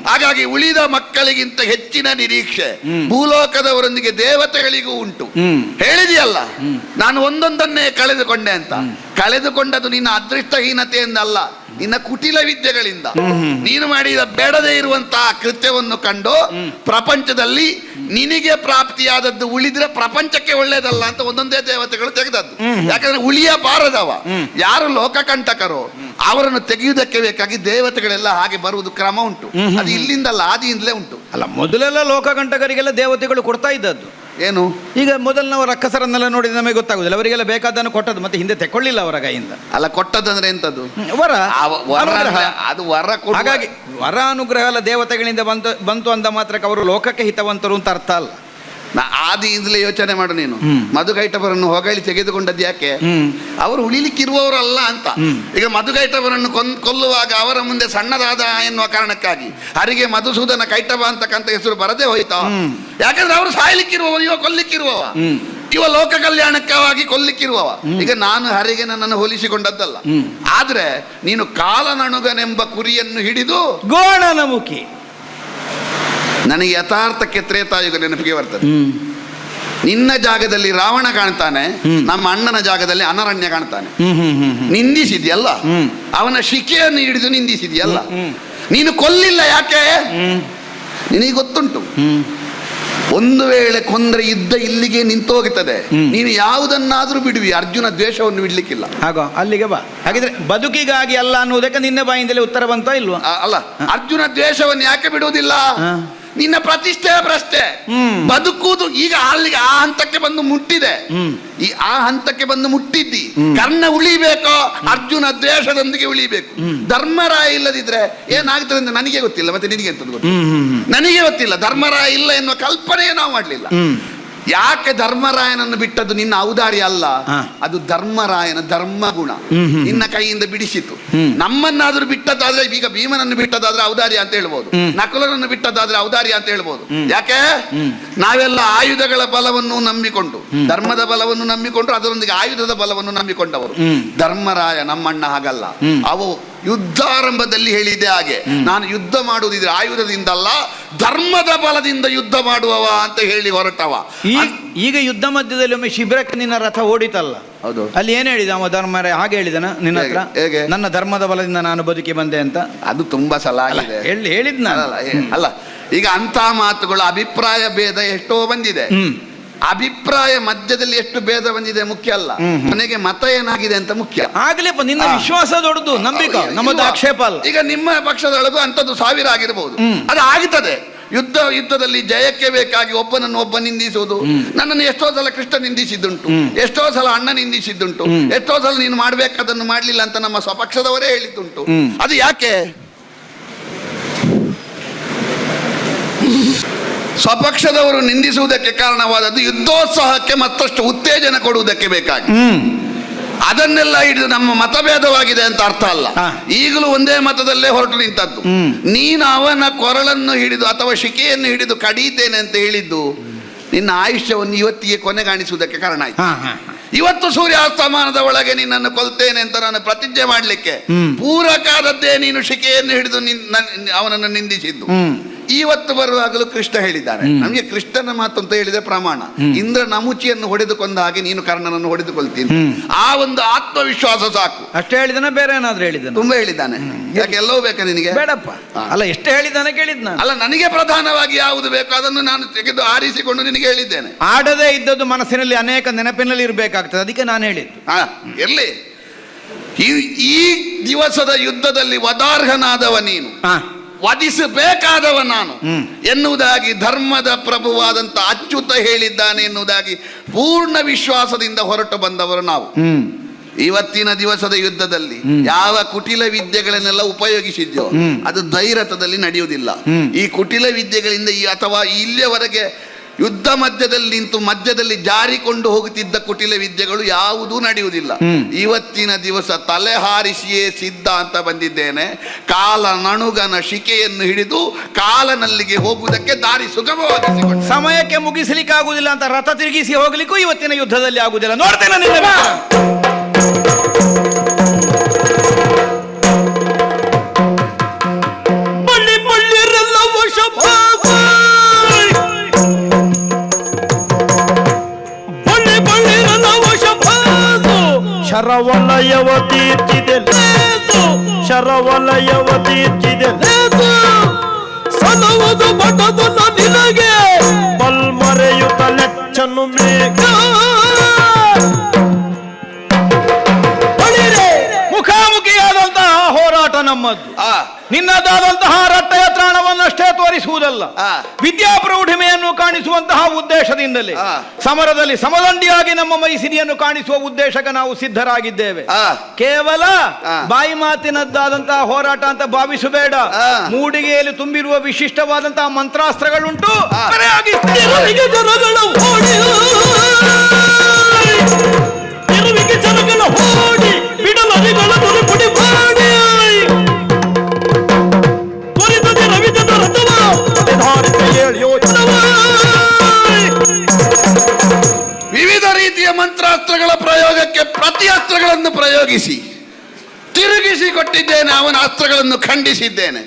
ಹಾಗಾಗಿ ಉಳಿದ ಮಕ್ಕಳಿಗಿಂತ ಹೆಚ್ಚಿನ ನಿರೀಕ್ಷೆ ಭೂಲೋಕದವರೊಂದಿಗೆ ದೇವತೆಗಳಿಗೂ ಉಂಟು. ಹೇಳಿದೆಯಲ್ಲ, ನಾನು ಒಂದೊಂದನ್ನೇ ಕಳೆದುಕೊಂಡೆ ಅಂತ. ಕಳೆದುಕೊಂಡದು ನಿನ್ನ ಅದೃಷ್ಟಹೀನತೆಯಿಂದಲ್ಲ, ನಿನ್ನ ಕುಟಿಲ ವಿದ್ಯೆಗಳಿಂದ. ನೀನು ಮಾಡಿದ ಬೇಡದೇ ಇರುವಂತಹ ಕೃತ್ಯವನ್ನು ಕಂಡು ಪ್ರಪಂಚದಲ್ಲಿ ನಿನಗೆ ಪ್ರಾಪ್ತಿಯಾದದ್ದು ಉಳಿದ್ರೆ ಪ್ರಪಂಚಕ್ಕೆ ಒಳ್ಳೇದಲ್ಲ ಅಂತ ಒಂದೊಂದೇ ದೇವತೆಗಳು ತೆಗೆದದ್ದು. ಯಾಕಂದ್ರೆ ಉಳಿಯಬಾರದವ ಯಾರು ಲೋಕಕಂಟಕರೋ ಅವರನ್ನು ತೆಗೆಯುವುದಕ್ಕೆ ಬೇಕಾಗಿ ದೇವತೆಗಳೆಲ್ಲ ಹಾಗೆ ಬರುವುದು ಕ್ರಮ ಉಂಟು. ಅದು ಇಲ್ಲಿಂದಲ್ಲ, ಆದಿಯಿಂದಲೇ ಉಂಟು. ಅಲ್ಲ, ಮೊದಲೆಲ್ಲ ಲೋಕಕಂಟಕರಿಗೆಲ್ಲ ದೇವತೆಗಳು ಕೊಡ್ತಾ ಇದ್ದದ್ದು ಏನು? ಈಗ ಮೊದಲು ನಾವು ರಕ್ಕಸರನ್ನೆಲ್ಲ ನೋಡಿದ್ರೆ ನಮಗೆ ಗೊತ್ತಾಗುದಿಲ್ಲ, ಅವರಿಗೆಲ್ಲ ಬೇಕಾದನ್ನು ಕೊಟ್ಟದ್ದು, ಮತ್ತೆ ಹಿಂದೆ ತೆಕ್ಕೊಳ್ಳಿಲ್ಲ ಅವರ ಕೈಯಿಂದ. ಅಲ್ಲ, ಕೊಟ್ಟದಂದ್ರೆ ಎಂತದ್ದು? ವರ. ಅದು ವರ. ಹಾಗಾಗಿ ವರ ಅನುಗ್ರಹ ಎಲ್ಲ ದೇವತೆಗಳಿಂದ ಬಂತು ಅಂದ ಮಾತ್ರಕ್ಕೆ ಅವರು ಲೋಕಕ್ಕೆ ಹಿತವಂತರು ಅಂತ ಅರ್ಥ ಅಲ್ಲ. ಆದಿಯಿಂದಲೇ ಯೋಚನೆ ಮಾಡು ನೀನು. ಮಧುಕೈಟಭರನ್ನು ಹೊಗಳಿ ತೆಗೆದುಕೊಂಡದ್ದು ಯಾಕೆ? ಅವರು ಉಳಿಲಿಕ್ಕಿರುವವರಲ್ಲ ಅಂತ. ಈಗ ಮಧುಕೈಟಭರನ್ನು ಕೊಲ್ಲುವಾಗ ಅವರ ಮುಂದೆ ಸಣ್ಣದಾದ ಎನ್ನುವ ಕಾರಣಕ್ಕಾಗಿ ಹರಿಗೆ ಮಧುಸೂದನ ಕೈಟಭ ಅಂತಕ್ಕಂಥ ಹೆಸರು ಬರದೇ ಹೋಯ್ತಾ? ಯಾಕಂದ್ರೆ ಅವರು ಸಾಯ್ಲಿಕ್ಕಿರುವವ, ಇವ ಕೊಲ್ಲಿಕ್ಕಿರುವವ, ಇವ ಲೋಕ ಕಲ್ಯಾಣಕ್ಕಾಗಿ ಕೊಲ್ಲಿಕ್ಕಿರುವವ. ಈಗ ನಾನು ಹರಿಗೆ ನನ್ನನ್ನು ಹೋಲಿಸಿಕೊಂಡದ್ದಲ್ಲ. ಆದ್ರೆ ನೀನು ಕಾಲನಣುಗನೆಂಬ ಕುರಿಯನ್ನು ಹಿಡಿದು ಗೋಣನ ಮುಖಿ. ನನಗೆ ಯಥಾರ್ಥಕ್ಕೆ ತ್ರೇತಾಯುಗ ನೆನಪಿಗೆ ಬರ್ತದೆ. ನಿನ್ನ ಜಾಗದಲ್ಲಿ ರಾವಣ ಕಾಣ್ತಾನೆ, ನಮ್ಮ ಅಣ್ಣನ ಜಾಗದಲ್ಲಿ ಅನರಣ್ಯ ಕಾಣ್ತಾನೆ. ನಿಂದಿಸಿದ್ಯಲ್ಲ, ಅವನ ಶಿಕೆಯನ್ನು ಹಿಡಿದು ನಿಂದಿಸಿದ್ಯಲ್ಲ. ನೀನು ಕೊಲ್ಲಿಲ್ಲ, ಯಾಕೆ? ನಿನಗೆ ಗೊತ್ತುಂಟು, ಒಂದು ವೇಳೆ ಕೊಂದ್ರೆ ಯುದ್ಧ ಇಲ್ಲಿಗೆ ನಿಂತು ಹೋಗುತ್ತದೆ. ನೀನು ಯಾವುದನ್ನಾದ್ರೂ ಬಿಡುವಿ, ಅರ್ಜುನ ದ್ವೇಷವನ್ನು ಬಿಡ್ಲಿಕ್ಕಿಲ್ಲ. ಹಾಗೋ ಅಲ್ಲಿಗೆ ಬಾ. ಹಾಗಿದ್ರೆ ಬದುಕಿಗಾಗಿ ಅಲ್ಲ ಅನ್ನುವುದಕ್ಕೆ ನಿನ್ನ ಬಾಯಿಂದಲೇ ಉತ್ತರ ಬಂತ ಇಲ್ವಾ? ಅಲ್ಲ, ಅರ್ಜುನ ದ್ವೇಷವನ್ನು ಯಾಕೆ ಬಿಡುವುದಿಲ್ಲ? ನಿನ್ನ ಪ್ರತಿಷ್ಠೆ ಪ್ರಶ್ನೆ. ಬದುಕುವುದು ಈಗ ಅಲ್ಲಿಗೆ ಆ ಹಂತಕ್ಕೆ ಬಂದು ಮುಟ್ಟಿದೆ. ಆ ಹಂತಕ್ಕೆ ಬಂದು ಮುಟ್ಟಿದ್ದಿ. ಕರ್ಣ ಉಳಿಬೇಕೋ ಅರ್ಜುನ ದ್ವೇಷದೊಂದಿಗೆ ಉಳಿಬೇಕು. ಧರ್ಮರಾಯ ಇಲ್ಲದಿದ್ರೆ ಏನಾಗ್ತದೆ ಅಂತ ನನಗೆ ಗೊತ್ತಿಲ್ಲ, ಮತ್ತೆ ನಿನಗೆ ಎಂತ ಗೊತ್ತಿಲ್ಲ? ನನಗೆ ಗೊತ್ತಿಲ್ಲ. ಧರ್ಮರಾಯ ಇಲ್ಲ ಎನ್ನುವ ಕಲ್ಪನೆಯೇ ನಾವು ಮಾಡ್ಲಿಲ್ಲ. ಯಾಕೆ ಧರ್ಮರಾಯನನ್ನು ಬಿಟ್ಟದ್ದು ನಿನ್ನ ಔದಾರ್ಯ ಅಲ್ಲ, ಅದು ಧರ್ಮರಾಯನ ಧರ್ಮ ಗುಣ ನಿನ್ನ ಕೈಯಿಂದ ಬಿಡಿಸಿತು. ನಮ್ಮನ್ನಾದ್ರೂ ಬಿಟ್ಟದ್ದಾದ್ರೆ, ಈಗ ಭೀಮನನ್ನು ಬಿಟ್ಟದಾದ್ರೆ ಔದಾರ್ಯ ಅಂತ ಹೇಳ್ಬೋದು, ನಕುಲನನ್ನು ಬಿಟ್ಟದ್ದಾದ್ರೆ ಔದಾರ್ಯ ಅಂತ ಹೇಳ್ಬೋದು. ಯಾಕೆ? ನಾವೆಲ್ಲ ಆಯುಧಗಳ ಬಲವನ್ನು ನಂಬಿಕೊಂಡು, ಧರ್ಮದ ಬಲವನ್ನು ನಂಬಿಕೊಂಡು, ಅದರೊಂದಿಗೆ ಆಯುಧದ ಬಲವನ್ನು ನಂಬಿಕೊಂಡವರು. ಧರ್ಮರಾಯ ನಮ್ಮಣ್ಣ ಹಾಗಲ್ಲ. ಅವು ಯುದ್ಧಾರಂಭದಲ್ಲಿ ಹೇಳಿದೆ ಹಾಗೆ, ನಾನು ಯುದ್ಧ ಮಾಡುವುದಿದ್ರೆ ಆಯುಧದಿಂದಲ್ಲ ಧರ್ಮದ ಬಲದಿಂದ ಯುದ್ಧ ಮಾಡುವವ ಅಂತ ಹೇಳಿ ಹೊರಟವ. ಈಗ ಯುದ್ಧ ಮಧ್ಯದಲ್ಲಿ ಒಮ್ಮೆ ಶಿಬಿರಕ್ಕೆ ನಿನ್ನ ರಥ ಓಡಿತಲ್ಲ, ಹೌದು, ಅಲ್ಲಿ ಏನ್ ಹೇಳಿದ ಅವ ಧರ್ಮರಾಯ? ಹಾಗೆ ಹೇಳಿದನ ನಿನ್ನ ಹತ್ರ? ನನ್ನ ಧರ್ಮದ ಬಲದಿಂದ ನಾನು ಬದುಕಿ ಬಂದೆ ಅಂತ. ಅದು ತುಂಬಾ ಸಲ ಆಗಿದೆ, ಹೇಳಿದ್ನ ಅಲ್ಲ. ಈಗ ಅಂತ ಮಾತುಗಳು, ಅಭಿಪ್ರಾಯ ಭೇದ ಎಷ್ಟೋ ಬಂದಿದೆ. ಅಭಿಪ್ರಾಯ ಮಧ್ಯದಲ್ಲಿ ಎಷ್ಟು ಭೇದ ಬಂದಿದೆ ಮುಖ್ಯ ಅಲ್ಲ, ನನಗೆ ಮತ ಏನಾಗಿದೆ ಅಂತ ಮುಖ್ಯ. ಆಗ್ಲೇಪ್ಪ, ನಿನ್ನ ವಿಶ್ವಾಸ ದೊಡ್ಡದು, ನಂಬಿಕೆ ನಮ್ಮದು ಆಕ್ಷೇಪ ಅಲ್ಲ. ಈಗ ನಿಮ್ಮ ಪಕ್ಷದೊಳಗೂ ಅಂತದ್ದು 1000 ಆಗಿರಬಹುದು, ಅದು ಆಗ್ತದೆ. ಯುದ್ಧದಲ್ಲಿ ಜಯಕ್ಕೆ ಬೇಕಾಗಿ ಒಬ್ಬನನ್ನು ಒಬ್ಬ ನಿಂದಿಸುವುದು. ನನ್ನನ್ನು ಎಷ್ಟೋ ಸಲ ಕೃಷ್ಣ ನಿಂದಿಸಿದ್ದುಂಟು, ಎಷ್ಟೋ ಸಲ ಅಣ್ಣ ನಿಂದಿಸಿದ್ದುಂಟು, ಎಷ್ಟೋ ಸಲ ನೀನು ಮಾಡ್ಬೇಕಾದನ್ನು ಮಾಡ್ಲಿಲ್ಲ ಅಂತ ನಮ್ಮ ಸ್ವಪಕ್ಷದವರೇ ಹೇಳಿದ್ದುಂಟು. ಅದು ಯಾಕೆ? ಸ್ವಪಕ್ಷದವರು ನಿಂದಿಸುವುದಕ್ಕೆ ಕಾರಣವಾದದ್ದು ಯುದ್ಧೋತ್ಸಾಹಕ್ಕೆ ಮತ್ತಷ್ಟು ಉತ್ತೇಜನ ಕೊಡುವುದಕ್ಕೆ ಬೇಕಾಗಿ. ಅದನ್ನೆಲ್ಲ ಹಿಡಿದು ನಮ್ಮ ಮತಭೇದವಾಗಿದೆ ಅಂತ ಅರ್ಥ ಅಲ್ಲ. ಈಗಲೂ ಒಂದೇ ಮತದಲ್ಲೇ ಹೊರಟು ನಿಂತದ್ದು. ನೀನು ಅವನ ಕೊರಳನ್ನು ಹಿಡಿದು ಅಥವಾ ಶಿಕೆಯನ್ನು ಹಿಡಿದು ಕಡಿತೇನೆ ಅಂತ ಹೇಳಿದ್ದು ನಿನ್ನ ಆಯುಷ್ಯವನ್ನು ಇವತ್ತಿಗೆ ಕೊನೆಗಾಣಿಸುವುದಕ್ಕೆ ಕಾರಣ ಆಯ್ತು. ಇವತ್ತು ಸೂರ್ಯಾಸ್ತಮಾನದ ಒಳಗೆ ನಿನ್ನನ್ನು ಕೊಲ್ತೇನೆ ಅಂತ ನಾನು ಪ್ರತಿಜ್ಞೆ ಮಾಡಲಿಕ್ಕೆ ಪೂರಕಾದದ್ದೇ ನೀನು ಶಿಕೆಯನ್ನು ಹಿಡಿದು ಅವನನ್ನು ನಿಂದಿಸಿದ್ದು. ಇವತ್ತು ಬರುವಾಗಲೂ ಕೃಷ್ಣ ಹೇಳಿದ್ದಾನೆ. ನಮಗೆ ಕೃಷ್ಣನ ಮಾತು ಅಂತ ಹೇಳಿದ್ರೆ ಪ್ರಮಾಣ. ಇಂದ್ರ ನಮುಚಿಯನ್ನು ಹೊಡೆದುಕೊಂಡ ಹಾಗೆ ನೀನು ಕರ್ಣನನ್ನು ಹೊಡೆದುಕೊಳ್ತೀನಿ. ಆ ಒಂದು ಆತ್ಮವಿಶ್ವಾಸ ಸಾಕು. ಅಷ್ಟೇ ಹೇಳಿದಾನೆ, ಬೇರೆ ಏನಾದ್ರೂ ಹೇಳಿದ್ದಾನೆ? ತುಂಬಾ ಹೇಳಿದ್ದಾನೆ. ಯಾಕೆ ಎಲ್ಲವೂ ಬೇಕಾ ನಿನಗೆ? ಬೇಡಪ್ಪ. ಅಲ್ಲ, ಎಷ್ಟು ಹೇಳಿದ್ದಾನೆ ಕೇಳಿದ್ನ? ಅಲ್ಲ, ನನಗೆ ಪ್ರಧಾನವಾಗಿ ಯಾವುದು ಬೇಕು ಅದನ್ನು ನಾನು ತೆಗೆದು ಆರಿಸಿಕೊಂಡು ನಿನಗೆ ಹೇಳಿದ್ದೇನೆ. ಆಡದೇ ಇದ್ದದ್ದು ಮನಸ್ಸಿನಲ್ಲಿ ಅನೇಕ ನೆನಪಿನಲ್ಲಿ ಇರಬೇಕಾಗ್ತದೆ, ಅದಕ್ಕೆ ನಾನು ಹೇಳಿದ್ದು. ಇರ್ಲಿ. ಈ ದಿವಸದ ಯುದ್ಧದಲ್ಲಿ ವದಾರ್ಹನಾದವ ನೀನು, ವಧಿಸಬೇಕಾದವ ನಾನು ಎನ್ನುವುದಾಗಿ ಧರ್ಮದ ಪ್ರಭುವಾದಂತ ಅಚ್ಯುತ ಹೇಳಿದ್ದಾನೆ ಎನ್ನುವುದಾಗಿ ಪೂರ್ಣ ವಿಶ್ವಾಸದಿಂದ ಹೊರಟು ಬಂದವರು ನಾವು. ಇವತ್ತಿನ ದಿವಸದ ಯುದ್ಧದಲ್ಲಿ ಯಾವ ಕುಟಿಲ ವಿದ್ಯೆಗಳನ್ನೆಲ್ಲ ಉಪಯೋಗಿಸಿದ್ಯೋ ಅದು ಧೈರ್ಯದಲ್ಲಿ ನಡೆಯುವುದಿಲ್ಲ. ಈ ಕುಟಿಲ ವಿದ್ಯೆಗಳಿಂದ ಅಥವಾ ಇಲ್ಲಿಯವರೆಗೆ ಯುದ್ಧ ಮಧ್ಯದಲ್ಲಿ ನಿಂತು ಮಧ್ಯದಲ್ಲಿ ಜಾರಿಕೊಂಡು ಹೋಗುತ್ತಿದ್ದ ಕುಟಿಲ ವಿದ್ಯೆಗಳು ಯಾವುದೂ ನಡೆಯುವುದಿಲ್ಲ. ಇವತ್ತಿನ ದಿವಸ ತಲೆ ಹಾರಿಸಿಯೇ ಸಿದ್ಧ ಅಂತ ಬಂದಿದ್ದೇನೆ. ಕಾಲ ನಣುಗನ ಶಿಕೆಯನ್ನು ಹಿಡಿದು ಕಾಲನಲ್ಲಿಗೆ ಹೋಗುವುದಕ್ಕೆ ದಾರಿ ಸುಗಮವಾಗಿಸಿಕೊಂಡು ಸಮಯಕ್ಕೆ ಮುಗಿಸಲಿಕ್ಕೆ ಆಗುದಿಲ್ಲ ಅಂತ ರಥ ತಿರುಗಿಸಿ ಹೋಗ್ಲಿಕ್ಕೂ ಇವತ್ತಿನ ಯುದ್ಧದಲ್ಲಿ ಆಗುದಿಲ್ಲ. ನೋಡ್ತೇನೆ ನಿನ್ನ ಶರವಲಯವ ತೀರ್ಚಿದೆ, ಶರವಲಯವ ತೀರ್ಚಿದೆ, ಸಲವದು ಬಟದನ ನಿನಗೆ ಬಲ್ಮರೆಯುತ ಲೆಚ್ಚನ್ನು ಮೇಘ. ಮುಖಾಮುಖಿಯಾದಂತಹ ಹೋರಾಟ ನಮ್ಮದ್ದು. ಆ, ನಿನ್ನದಾದಂತಹ ರಟ್ಟೆಯ ತ್ರಾಣವನ್ನಷ್ಟೇ ತೋರಿಸುವುದಲ್ಲ, ಆ. ವಿದ್ಯಾಪ್ರೌಢಿಮೆಯನ್ನು ಕಾಣಿಸುವಂತಹ ಉದ್ದೇಶದಿಂದಲೇ ಆ. ಸಮರದಲ್ಲಿ ಸಮದಂಡಿಯಾಗಿ ನಮ್ಮ ಮೈಸಿರಿಯನ್ನು ಕಾಣಿಸುವ ಉದ್ದೇಶಕ್ಕೆ ನಾವು ಸಿದ್ಧರಾಗಿದ್ದೇವೆ. ಆ. ಕೇವಲ ಆ. ಬಾಯಿ ಮಾತಿನದ್ದಾದಂತಹ ಹೋರಾಟ ಅಂತ ಭಾವಿಸಬೇಡ. ಆ. ಮೂಡಿಗೆಯಲ್ಲಿ ತುಂಬಿರುವ ವಿಶಿಷ್ಟವಾದಂತಹ ಮಂತ್ರಾಸ್ತ್ರಗಳುಂಟು. ಆ. ಸರಿಯಾಗಿ ತಿರುವಿಗೆ ಜನಗಳ ಓಡಿ ತಿರುವಿಗೆ ಜನಗಳ ಓಡಿ ಬಿಡಲರಿಗಳ ಪುಡಿ ಮಾಡಿ ತ್ವರಿತದೆ ರವಿಜನ ರಥವ ನಿರ್ಧಾರಿತ ಯೋಚನವ. ವಿವಿಧ ರೀತಿಯ ಮಂತ್ರಾಸ್ತ್ರಗಳ ಪ್ರಯೋಗಕ್ಕೆ ಪ್ರತಿ ಅಸ್ತ್ರಗಳನ್ನು ಪ್ರಯೋಗಿಸಿ ತಿರುಗಿಸಿ ಕೊಟ್ಟಿದ್ದೇನೆ. ಅವನ ಅಸ್ತ್ರಗಳನ್ನು ಖಂಡಿಸಿದ್ದೇನೆ.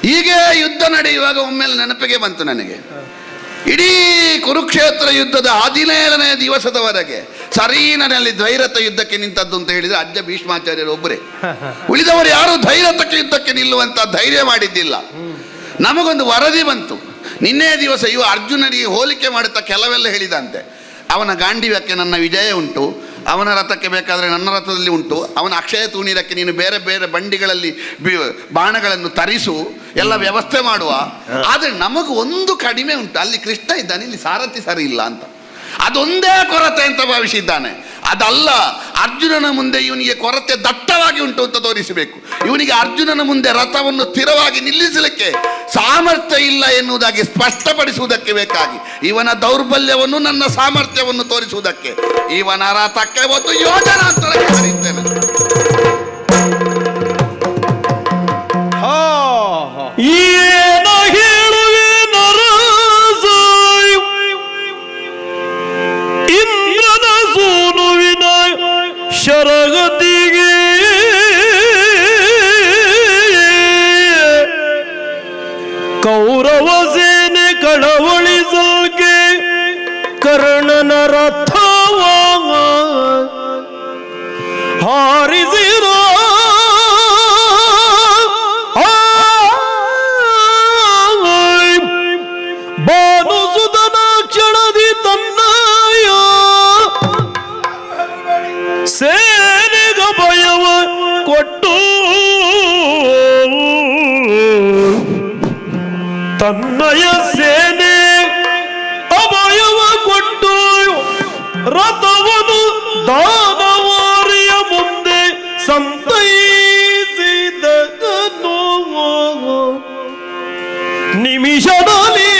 ಹೀಗೆ ಯುದ್ಧ ನಡೆಯುವಾಗ ಒಮ್ಮೆಲೆ ನೆನಪಿಗೆ ಬಂತು ನನಗೆ, ಇಡೀ ಕುರುಕ್ಷೇತ್ರ ಯುದ್ಧದ 17ನೇ ದಿವಸದವರೆಗೆ ಸರೀನಲ್ಲಿ ಧೈರ್ಯತ ಯುದ್ಧಕ್ಕೆ ನಿಂತದ್ದು ಅಂತ ಹೇಳಿದ್ರೆ ಅಜ್ಜ ಭೀಷ್ಮಾಚಾರ್ಯರು ಒಬ್ಬರೇ. ಉಳಿದವರು ಯಾರು ಧೈರ್ಯತಕ್ಕೆ ಯುದ್ಧಕ್ಕೆ ನಿಲ್ಲುವಂತ ಧೈರ್ಯ ಮಾಡಿದ್ದಿಲ್ಲ. ನಮಗೊಂದು ವರದಿ ಬಂತು ನಿನ್ನೆ ದಿವಸ, ಇವು ಅರ್ಜುನನಿಗೆ ಹೋಲಿಕೆ ಮಾಡುತ್ತಾ ಕೆಲವೆಲ್ಲ ಹೇಳಿದಂತೆ. ಅವನ ಗಾಂಡೀವ್ಯಕ್ಕೆ ನನ್ನ ವಿಜಯ ಉಂಟು, ಅವನ ರಥಕ್ಕೆ ಬೇಕಾದರೆ ನನ್ನ ರಥದಲ್ಲಿ ಉಂಟು, ಅವನ ಅಕ್ಷಯ ತೂಣಿರಕ್ಕೆ ನೀನು ಬೇರೆ ಬೇರೆ ಬಂಡಿಗಳಲ್ಲಿ ಬಾಣಗಳನ್ನು ತರಿಸು, ಎಲ್ಲ ವ್ಯವಸ್ಥೆ ಮಾಡುವ. ಆದರೆ ನಮಗೂ ಒಂದು ಕಡಿಮೆ ಉಂಟು, ಅಲ್ಲಿ ಕೃಷ್ಣ ಇದ್ದಾನೆ, ಇಲ್ಲಿ ಸಾರಥಿ ಸರಿ ಇಲ್ಲ ಅಂತ. ಅದೊಂದೇ ಕೊರತೆ ಅಂತ ಭಾವಿಸಿದ್ದಾನೆ. ಅದಲ್ಲ, ಅರ್ಜುನನ ಮುಂದೆ ಇವನಿಗೆ ಕೊರತೆ ದಟ್ಟವಾಗಿ ಉಂಟು ಅಂತ ತೋರಿಸಬೇಕು. ಇವನಿಗೆ ಅರ್ಜುನನ ಮುಂದೆ ರಥವನ್ನು ಸ್ಥಿರವಾಗಿ ನಿಲ್ಲಿಸಲಿಕ್ಕೆ ಸಾಮರ್ಥ್ಯ ಇಲ್ಲ ಎನ್ನುವುದಾಗಿ ಸ್ಪಷ್ಟಪಡಿಸುವುದಕ್ಕೆ ಬೇಕಾಗಿ, ಇವನ ದೌರ್ಬಲ್ಯವನ್ನು ನನ್ನ ಸಾಮರ್ಥ್ಯವನ್ನು ತೋರಿಸುವುದಕ್ಕೆ ಇವನ ರಥಕ್ಕೆ ಒಂದು ಯೋಜನಾಂತರಕ್ಕೆ ಕರೀತೇನೆ. ಏನ ಹೇಳುವೆ ನರಸಾಯ್ ಇಂದ್ರನ ಸೋನುವಿನ ಶರಗತಿಗೆ ಕೌರವ ಸೇನೆ ಕಳವಳಿಸಲ್ಗೆ ಕರ್ಣನ ರಥವ ಹಾರಿಸಿರೋ ಭಾನುಸುತನ ಕ್ಷಣದಿ ತನ್ನಯ ಸೇನೆಗ ಭಯವ ಕೊಟ್ಟು ತನ್ನಯ ಸೇನೆ ಅಭಯವ ಕೊಟ್ಟು ರಥವನು ದಾನವಾರಿಯ ಮುಂದೆ ಸಂತೈಸಿದನು. ನಿಮಿಷದಲ್ಲಿ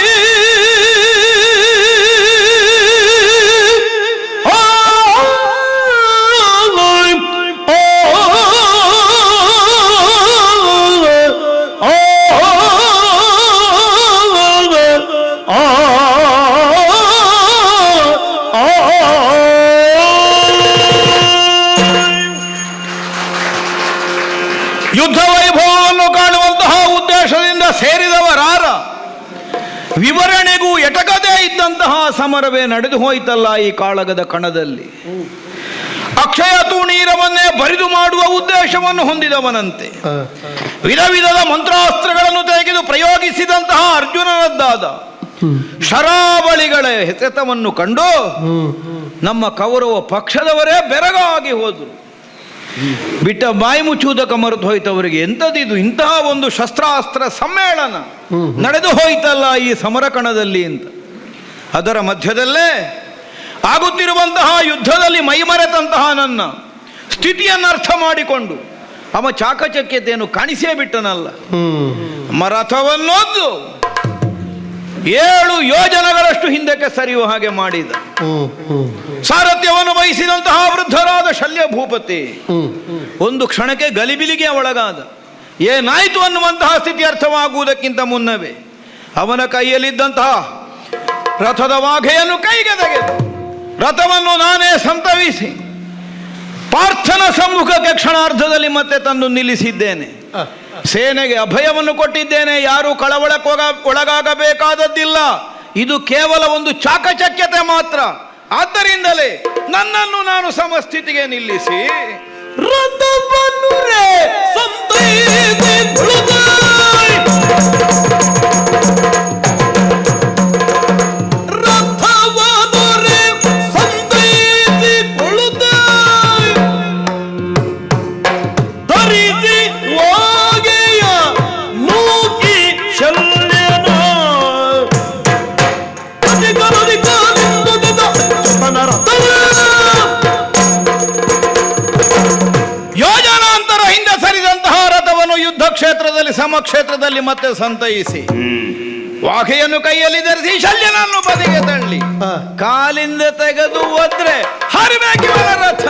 ಯುದ್ಧ ವೈಭವವನ್ನು ಕಾಣುವಂತಹ ಉದ್ದೇಶದಿಂದ ಸೇರಿದವರಾರ ವಿವರಣೆಗೂ ಎಟಕದೇ ಇದ್ದಂತಹ ಸಮರವೇ ನಡೆದು ಹೋಯಿತಲ್ಲ ಈ ಕಾಳಗದ ಕಣದಲ್ಲಿ. ಅಕ್ಷಯ ತೂಣೀರವನ್ನೇ ಬರಿದು ಮಾಡುವ ಉದ್ದೇಶವನ್ನು ಹೊಂದಿದವನಂತೆ ವಿಧ ವಿಧದ ಮಂತ್ರಾಸ್ತ್ರಗಳನ್ನು ತೆಗೆದು ಪ್ರಯೋಗಿಸಿದಂತಹ ಅರ್ಜುನನದ್ದಾದ ಶರಾವಳಿಗಳ ಹೆಸೆತವನ್ನು ಕಂಡು ನಮ್ಮ ಕೌರವ ಪಕ್ಷದವರೇ ಬೆರಗಾಗಿ ಹೋದರು. ಬಿಟ್ಟ ಬಾಯಿ ಮುಚ್ಚುವುದಕ್ಕೆ ಮರೆತು ಹೋಯ್ತವರಿಗೆ ಎಂಥದಿದು, ಇಂತಹ ಒಂದು ಶಸ್ತ್ರಾಸ್ತ್ರ ಸಮ್ಮೇಳನ ನಡೆದು ಹೋಯ್ತಲ್ಲ ಈ ಸಮರ ಕಣದಲ್ಲಿ ಅಂತ. ಅದರ ಮಧ್ಯದಲ್ಲೇ ಆಗುತ್ತಿರುವಂತಹ ಯುದ್ಧದಲ್ಲಿ ಮೈಮರೆತಂತಹ ನನ್ನ ಸ್ಥಿತಿಯನ್ನು ಅರ್ಥ ಮಾಡಿಕೊಂಡು ಅವ ಚಾಕಚಕ್ಯತೆಯನ್ನು ಕಾಣಿಸೇ ಬಿಟ್ಟನಲ್ಲ. ರಥವನ್ನೊದ್ದು 7 ಯೋಜನೆಗಳಷ್ಟು ಹಿಂದಕ್ಕೆ ಸರಿಯುವ ಹಾಗೆ ಮಾಡಿದ. ಸಾರಥ್ಯವನ್ನು ವಹಿಸಿದಂತಹ ವೃದ್ಧರಾದ ಶಲ್ಯ ಭೂಪತಿ ಒಂದು ಕ್ಷಣಕ್ಕೆ ಗಲಿಬಿಲಿಗೆ ಒಳಗಾದ. ಏನಾಯಿತು ಅನ್ನುವಂತಹ ಸ್ಥಿತಿ ಅರ್ಥವಾಗುವುದಕ್ಕಿಂತ ಮುನ್ನವೇ ಅವನ ಕೈಯಲ್ಲಿದ್ದಂತಹ ರಥದ ವಾಘೆಯನ್ನು ಕೈಗೆ ತೆಗೆದು ರಥವನ್ನು ನಾನೇ ಸಂತವಿಸಿ ಪಾರ್ಥನ ಸಮ್ಮುಖಕ್ಕೆ ಕ್ಷಣಾರ್ಧದಲ್ಲಿ ಮತ್ತೆ ತಂದು ನಿಲ್ಲಿಸಿದ್ದೇನೆ. ಸೇನೆಗೆ ಅಭಯವನ್ನು ಕೊಟ್ಟಿದ್ದೇನೆ. ಯಾರೂ ಕಳವಳಕ್ಕೆ ಒಳಗಾಗಬೇಕಾದದ್ದಿಲ್ಲ. ಇದು ಕೇವಲ ಒಂದು ಚಾಕಚಕ್ಯತೆ ಮಾತ್ರ. ಆದ್ದರಿಂದಲೇ ನನ್ನನ್ನು ನಾನು ಸಮಸ್ಥಿತಿಗೆ ನಿಲ್ಲಿಸಿ ರಥವನ್ನು ಧರಿಸಿ ಸರಿದಂತಹ ರಥವನ್ನು ಯುದ್ಧ ಕ್ಷೇತ್ರದಲ್ಲಿ ಸಮಕ್ಷೇತ್ರದಲ್ಲಿ ಮತ್ತೆ ಸಂತೈಸಿ ವಾಕೆಯನ್ನು ಕೈಯಲ್ಲಿ ಧರಿಸಿ ಶಲ್ಯನನ್ನು ಬದಿಗೆ ತಳ್ಳಿ ಕಾಲಿಂದ ತೆಗೆದು ಒದ್ರೆ ಹರಿಬೇಕಿವನ ರಥ.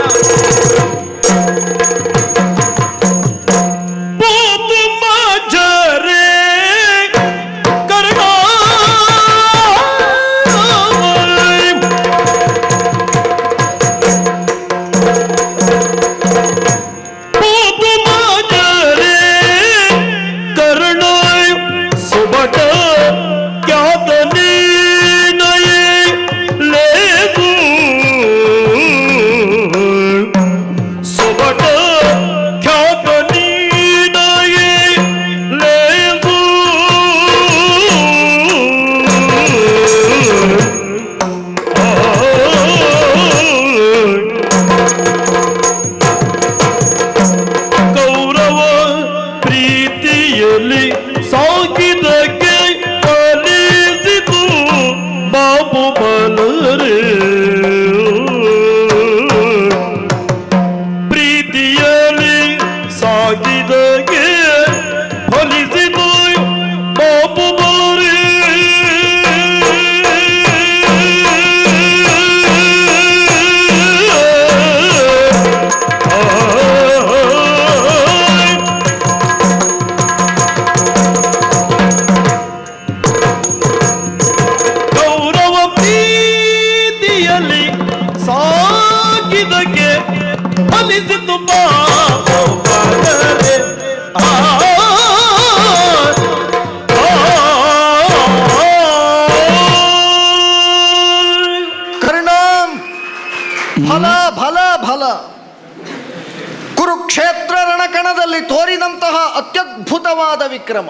ಫಲ ಫಲ ಫಲ ಕುರುಕ್ಷೇತ್ರ ರಣಕಣದಲ್ಲಿ ತೋರಿದಂತಹ ಅತ್ಯದ್ಭುತವಾದ ವಿಕ್ರಮ,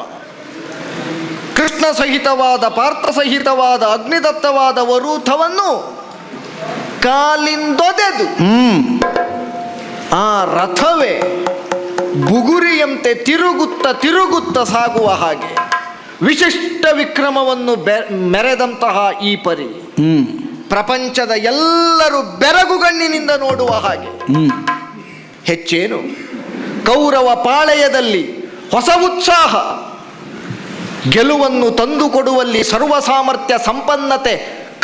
ಕೃಷ್ಣ ಸಹಿತವಾದ ಪಾರ್ಥ ಸಹಿತವಾದ ಅಗ್ನಿದತ್ತವಾದ ವರೂಥವನ್ನು ಕಾಲಿಂದೊದೆದು ಆ ರಥವೇ ಬುಗುರಿಯಂತೆ ತಿರುಗುತ್ತ ಸಾಗುವ ಹಾಗೆ ವಿಶಿಷ್ಟ ವಿಕ್ರಮವನ್ನು ಮೆರೆದಂತಹ ಈ ಪರಿ ಪ್ರಪಂಚದ ಎಲ್ಲರೂ ಬೆರಗುಗಣ್ಣಿನಿಂದ ನೋಡುವ ಹಾಗೆ. ಹೆಚ್ಚೇನು, ಕೌರವ ಪಾಳೆಯದಲ್ಲಿ ಹೊಸ ಉತ್ಸಾಹ, ಗೆಲುವನ್ನು ತಂದುಕೊಡುವಲ್ಲಿ ಸರ್ವ ಸಾಮರ್ಥ್ಯ ಸಂಪನ್ನತೆ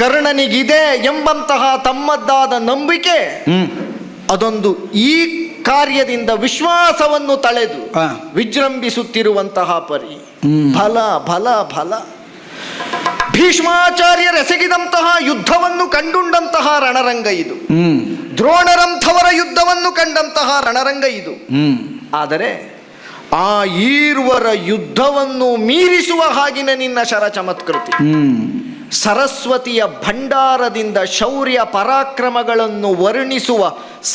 ಕರ್ಣನಿಗಿದೆ ಎಂಬಂತಹ ತಮ್ಮದ್ದಾದ ನಂಬಿಕೆ, ಅದೊಂದು ಈ ಕಾರ್ಯದಿಂದ ವಿಶ್ವಾಸವನ್ನು ತಳೆದು ವಿಜೃಂಭಿಸುತ್ತಿರುವಂತಹ ಪರಿ. ಫಲ ಫಲ ಫಲ. ಭೀಷ್ಮಾಚಾರ್ಯರೆಸಗಿದಂತಹ ಯುದ್ಧವನ್ನು ಕಂಡುಂಡಂತಹ ರಣರಂಗ ಇದು. ದ್ರೋಣರಂಥವರ ಯುದ್ಧವನ್ನು ಕಂಡಂತಹ ರಣರಂಗ ಇದು. ಆದರೆ ಆ ಈರ್ವರ ಯುದ್ಧವನ್ನು ಮೀರಿಸುವ ಹಾಗಿನ ನಿನ್ನ ಶರ ಚಮತ್ಕೃತಿ, ಸರಸ್ವತಿಯ ಭಂಡಾರದಿಂದ ಶೌರ್ಯ ಪರಾಕ್ರಮಗಳನ್ನು ವರ್ಣಿಸುವ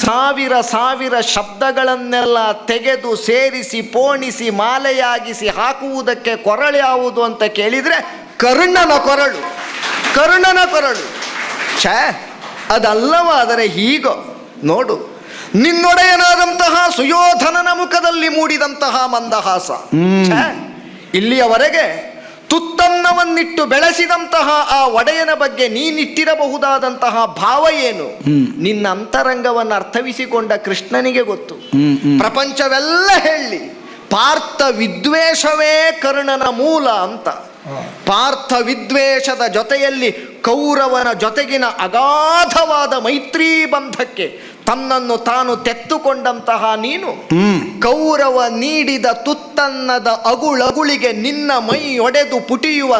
ಸಾವಿರ ಸಾವಿರ ಶಬ್ದಗಳನ್ನೆಲ್ಲ ತೆಗೆದು ಸೇರಿಸಿ ಪೋಣಿಸಿ ಮಾಲೆಯಾಗಿಸಿ ಹಾಕುವುದಕ್ಕೆ ಕೊರಳ್ಯಾವುದು ಅಂತ ಕೇಳಿದರೆ ಕರ್ಣನ ಕೊರಳು, ಕರ್ಣನ ಕೊರಳು. ಅದಲ್ಲವಾದರೆ ಹೀಗೋ ನೋಡು, ನಿನ್ನೊಡೆಯನಾದಂತಹ ಸುಯೋಧನನ ಮುಖದಲ್ಲಿ ಮೂಡಿದಂತಹ ಮಂದಹಾಸ. ಇಲ್ಲಿಯವರೆಗೆ ತುತ್ತನ್ನವನ್ನಿಟ್ಟು ಬೆಳೆಸಿದಂತಹ ಆ ಒಡೆಯನ ಬಗ್ಗೆ ನೀನಿಟ್ಟಿರಬಹುದಾದಂತಹ ಭಾವ ಏನು? ನಿನ್ನ ಅಂತರಂಗವನ್ನು ಅರ್ಥವಿಸಿಕೊಂಡ ಕೃಷ್ಣನಿಗೆ ಗೊತ್ತು. ಪ್ರಪಂಚವೆಲ್ಲ ಹೇಳಿ ಪಾರ್ಥ ವಿದ್ವೇಷವೇ ಕರ್ಣನ ಮೂಲ ಅಂತ. ಪಾರ್ಥ ವಿದ್ವೇಷದ ಜೊತೆಯಲ್ಲಿ ಕೌರವನ ಜೊತೆಗಿನ ಅಗಾಧವಾದ ಮೈತ್ರಿ ಬಂಧಕ್ಕೆ ತನ್ನನ್ನು ತಾನು ತೆತ್ತುಕೊಂಡಂತಹ ನೀನು, ಕೌರವ ನೀಡಿದ ತುತ್ತನ್ನದ ಅಗುಳಗುಳಿಗೆ ನಿನ್ನ ಮೈ ಒಡೆದು ಪುಟಿಯುವ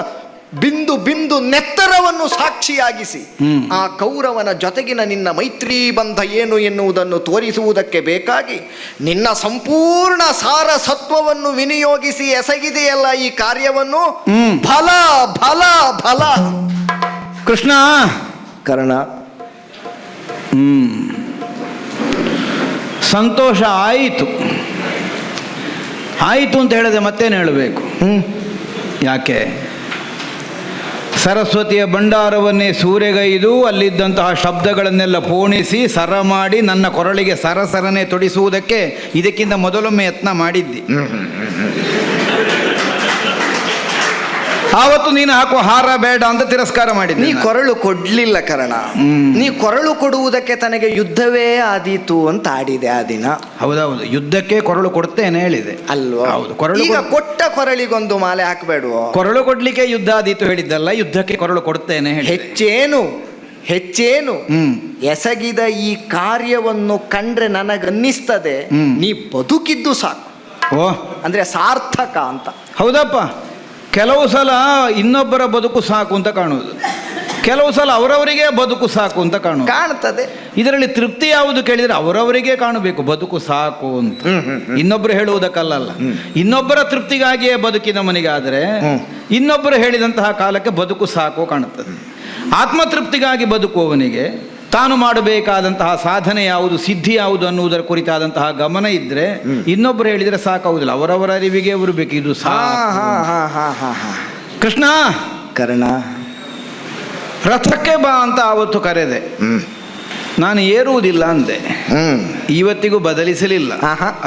ಬಿಂದು ಬಿಂದು ನೆತ್ತರವನ್ನು ಸಾಕ್ಷಿಯಾಗಿಸಿ ಆ ಕೌರವನ ಜೊತೆಗಿನ ನಿನ್ನ ಮೈತ್ರಿ ಬಂಧ ಏನು ಎನ್ನುವುದನ್ನು ತೋರಿಸುವುದಕ್ಕೆ ಬೇಕಾಗಿ ನಿನ್ನ ಸಂಪೂರ್ಣ ಸಾರಸತ್ವವನ್ನು ವಿನಿಯೋಗಿಸಿ ಎಸಗಿದೆಯಲ್ಲ ಈ ಕಾರ್ಯವನ್ನು. ಫಲ ಫಲ ಫಲ. ಕೃಷ್ಣ ಕರ್ಣ, ಸಂತೋಷ ಆಯಿತು ಅಂತ ಹೇಳಿದ್ರೆ ಮತ್ತೇನು ಹೇಳಬೇಕು? ಯಾಕೆ? ಸರಸ್ವತಿಯ ಭಂಡಾರವನ್ನೇ ಸೂರೆಗೈದು ಅಲ್ಲಿದ್ದಂತಹ ಶಬ್ದಗಳನ್ನೆಲ್ಲ ಪೋಣಿಸಿ ಸರ ಮಾಡಿ ನನ್ನ ಕೊರಳಿಗೆ ಸರಸರನೆ ತೊಡಿಸುವುದಕ್ಕೆ ಇದಕ್ಕಿಂತ ಮೊದಲೊಮ್ಮೆ ಯತ್ನ ಮಾಡಿದ್ದಿ. ಆವತ್ತು ನೀನು ಹಾಕುವ ಹಾರ ಬೇಡ ಅಂತ ತಿರಸ್ಕಾರ ಮಾಡಿದ್ದೆ ನೀ ನಾನು. ಕೊರಳು ಕೊಡ್ಲಿಲ್ಲ ಕರ್ಣ. ನೀ ಕೊರಳು ಕೊಡುವುದಕ್ಕೆ ತನಗೆ ಯುದ್ಧವೇ ಆದೀತು ಅಂತ ಆಡಿದೆ ಆ ದಿನ. ಹೌದೌದು, ಯುದ್ಧಕ್ಕೆ ಕೊರಳು ಕೊಡ್ತೇನೆ ಹೇಳಿದೆ ಅಲ್ವಾ? ಹೌದು, ಕೊರಳು ಈಗ ಕೊಟ್ಟ ಕೊರಳಿಗೊಂದು ಮಾಲೆ ಹಾಕಬೇಡುವ. ಕೊರಳು ಕೊಡ್ಲಿಕ್ಕೆ ಯುದ್ಧ ಆದೀತು ಹೇಳಿದ್ದಲ್ಲ, ಯುದ್ಧಕ್ಕೆ ಕೊರಳು ಕೊಡ್ತೇನೆ ಹೇಳಿದೆ. ಹೆಚ್ಚೇನು ಎಸಗಿದ ಈ ಕಾರ್ಯವನ್ನು ಕಂಡ್ರೆ ನನಗನ್ನಿಸ್ತದೆ ನೀ ಬದುಕಿದ್ದು ಸಾಕು, ಓ ಅಂದ್ರೆ ಸಾರ್ಥಕ ಅಂತ. ಹೌದಪ್ಪ, ಕೆಲವು ಸಲ ಇನ್ನೊಬ್ಬರ ಬದುಕು ಸಾಕು ಅಂತ ಕಾಣುವುದು, ಕೆಲವು ಸಲ ಅವರವರಿಗೆ ಬದುಕು ಸಾಕು ಅಂತ ಕಾಣ್ತದೆ. ಇದರಲ್ಲಿ ತೃಪ್ತಿ ಯಾವುದು ಕೇಳಿದರೆ ಅವರವರಿಗೆ ಕಾಣಬೇಕು ಬದುಕು ಸಾಕು ಅಂತ, ಇನ್ನೊಬ್ಬರು ಹೇಳುವುದಕ್ಕಲ್ಲ. ಇನ್ನೊಬ್ಬರ ತೃಪ್ತಿಗಾಗಿಯೇ ಬದುಕಿನ ಮನೆಗಾದರೆ ಇನ್ನೊಬ್ಬರು ಹೇಳಿದಂತಹ ಕಾಲಕ್ಕೆ ಬದುಕು ಸಾಕು ಕಾಣುತ್ತದೆ. ಆತ್ಮತೃಪ್ತಿಗಾಗಿ ಬದುಕುವವನಿಗೆ ತಾನು ಮಾಡಬೇಕಾದಂತಹ ಸಾಧನೆ ಯಾವುದು, ಸಿದ್ಧಿ ಯಾವುದು ಅನ್ನುವುದರ ಕುರಿತಾದಂತಹ ಗಮನ ಇದ್ರೆ ಇನ್ನೊಬ್ಬರು ಹೇಳಿದರೆ ಸಾಕಾಗುವುದಿಲ್ಲ, ಅವರವರ ಅರಿವಿಗೆ ಅವರು ಬೇಕು. ಇದು ಕೃಷ್ಣ ಕರ್ಣ ರಥಕ್ಕೆ ಬಾ ಅಂತ ಆವತ್ತು ಕರೆದೆ, ನಾನು ಏರುವುದಿಲ್ಲ ಅಂದೆ. ಇವತ್ತಿಗೂ ಬದಲಿಸಲಿಲ್ಲ,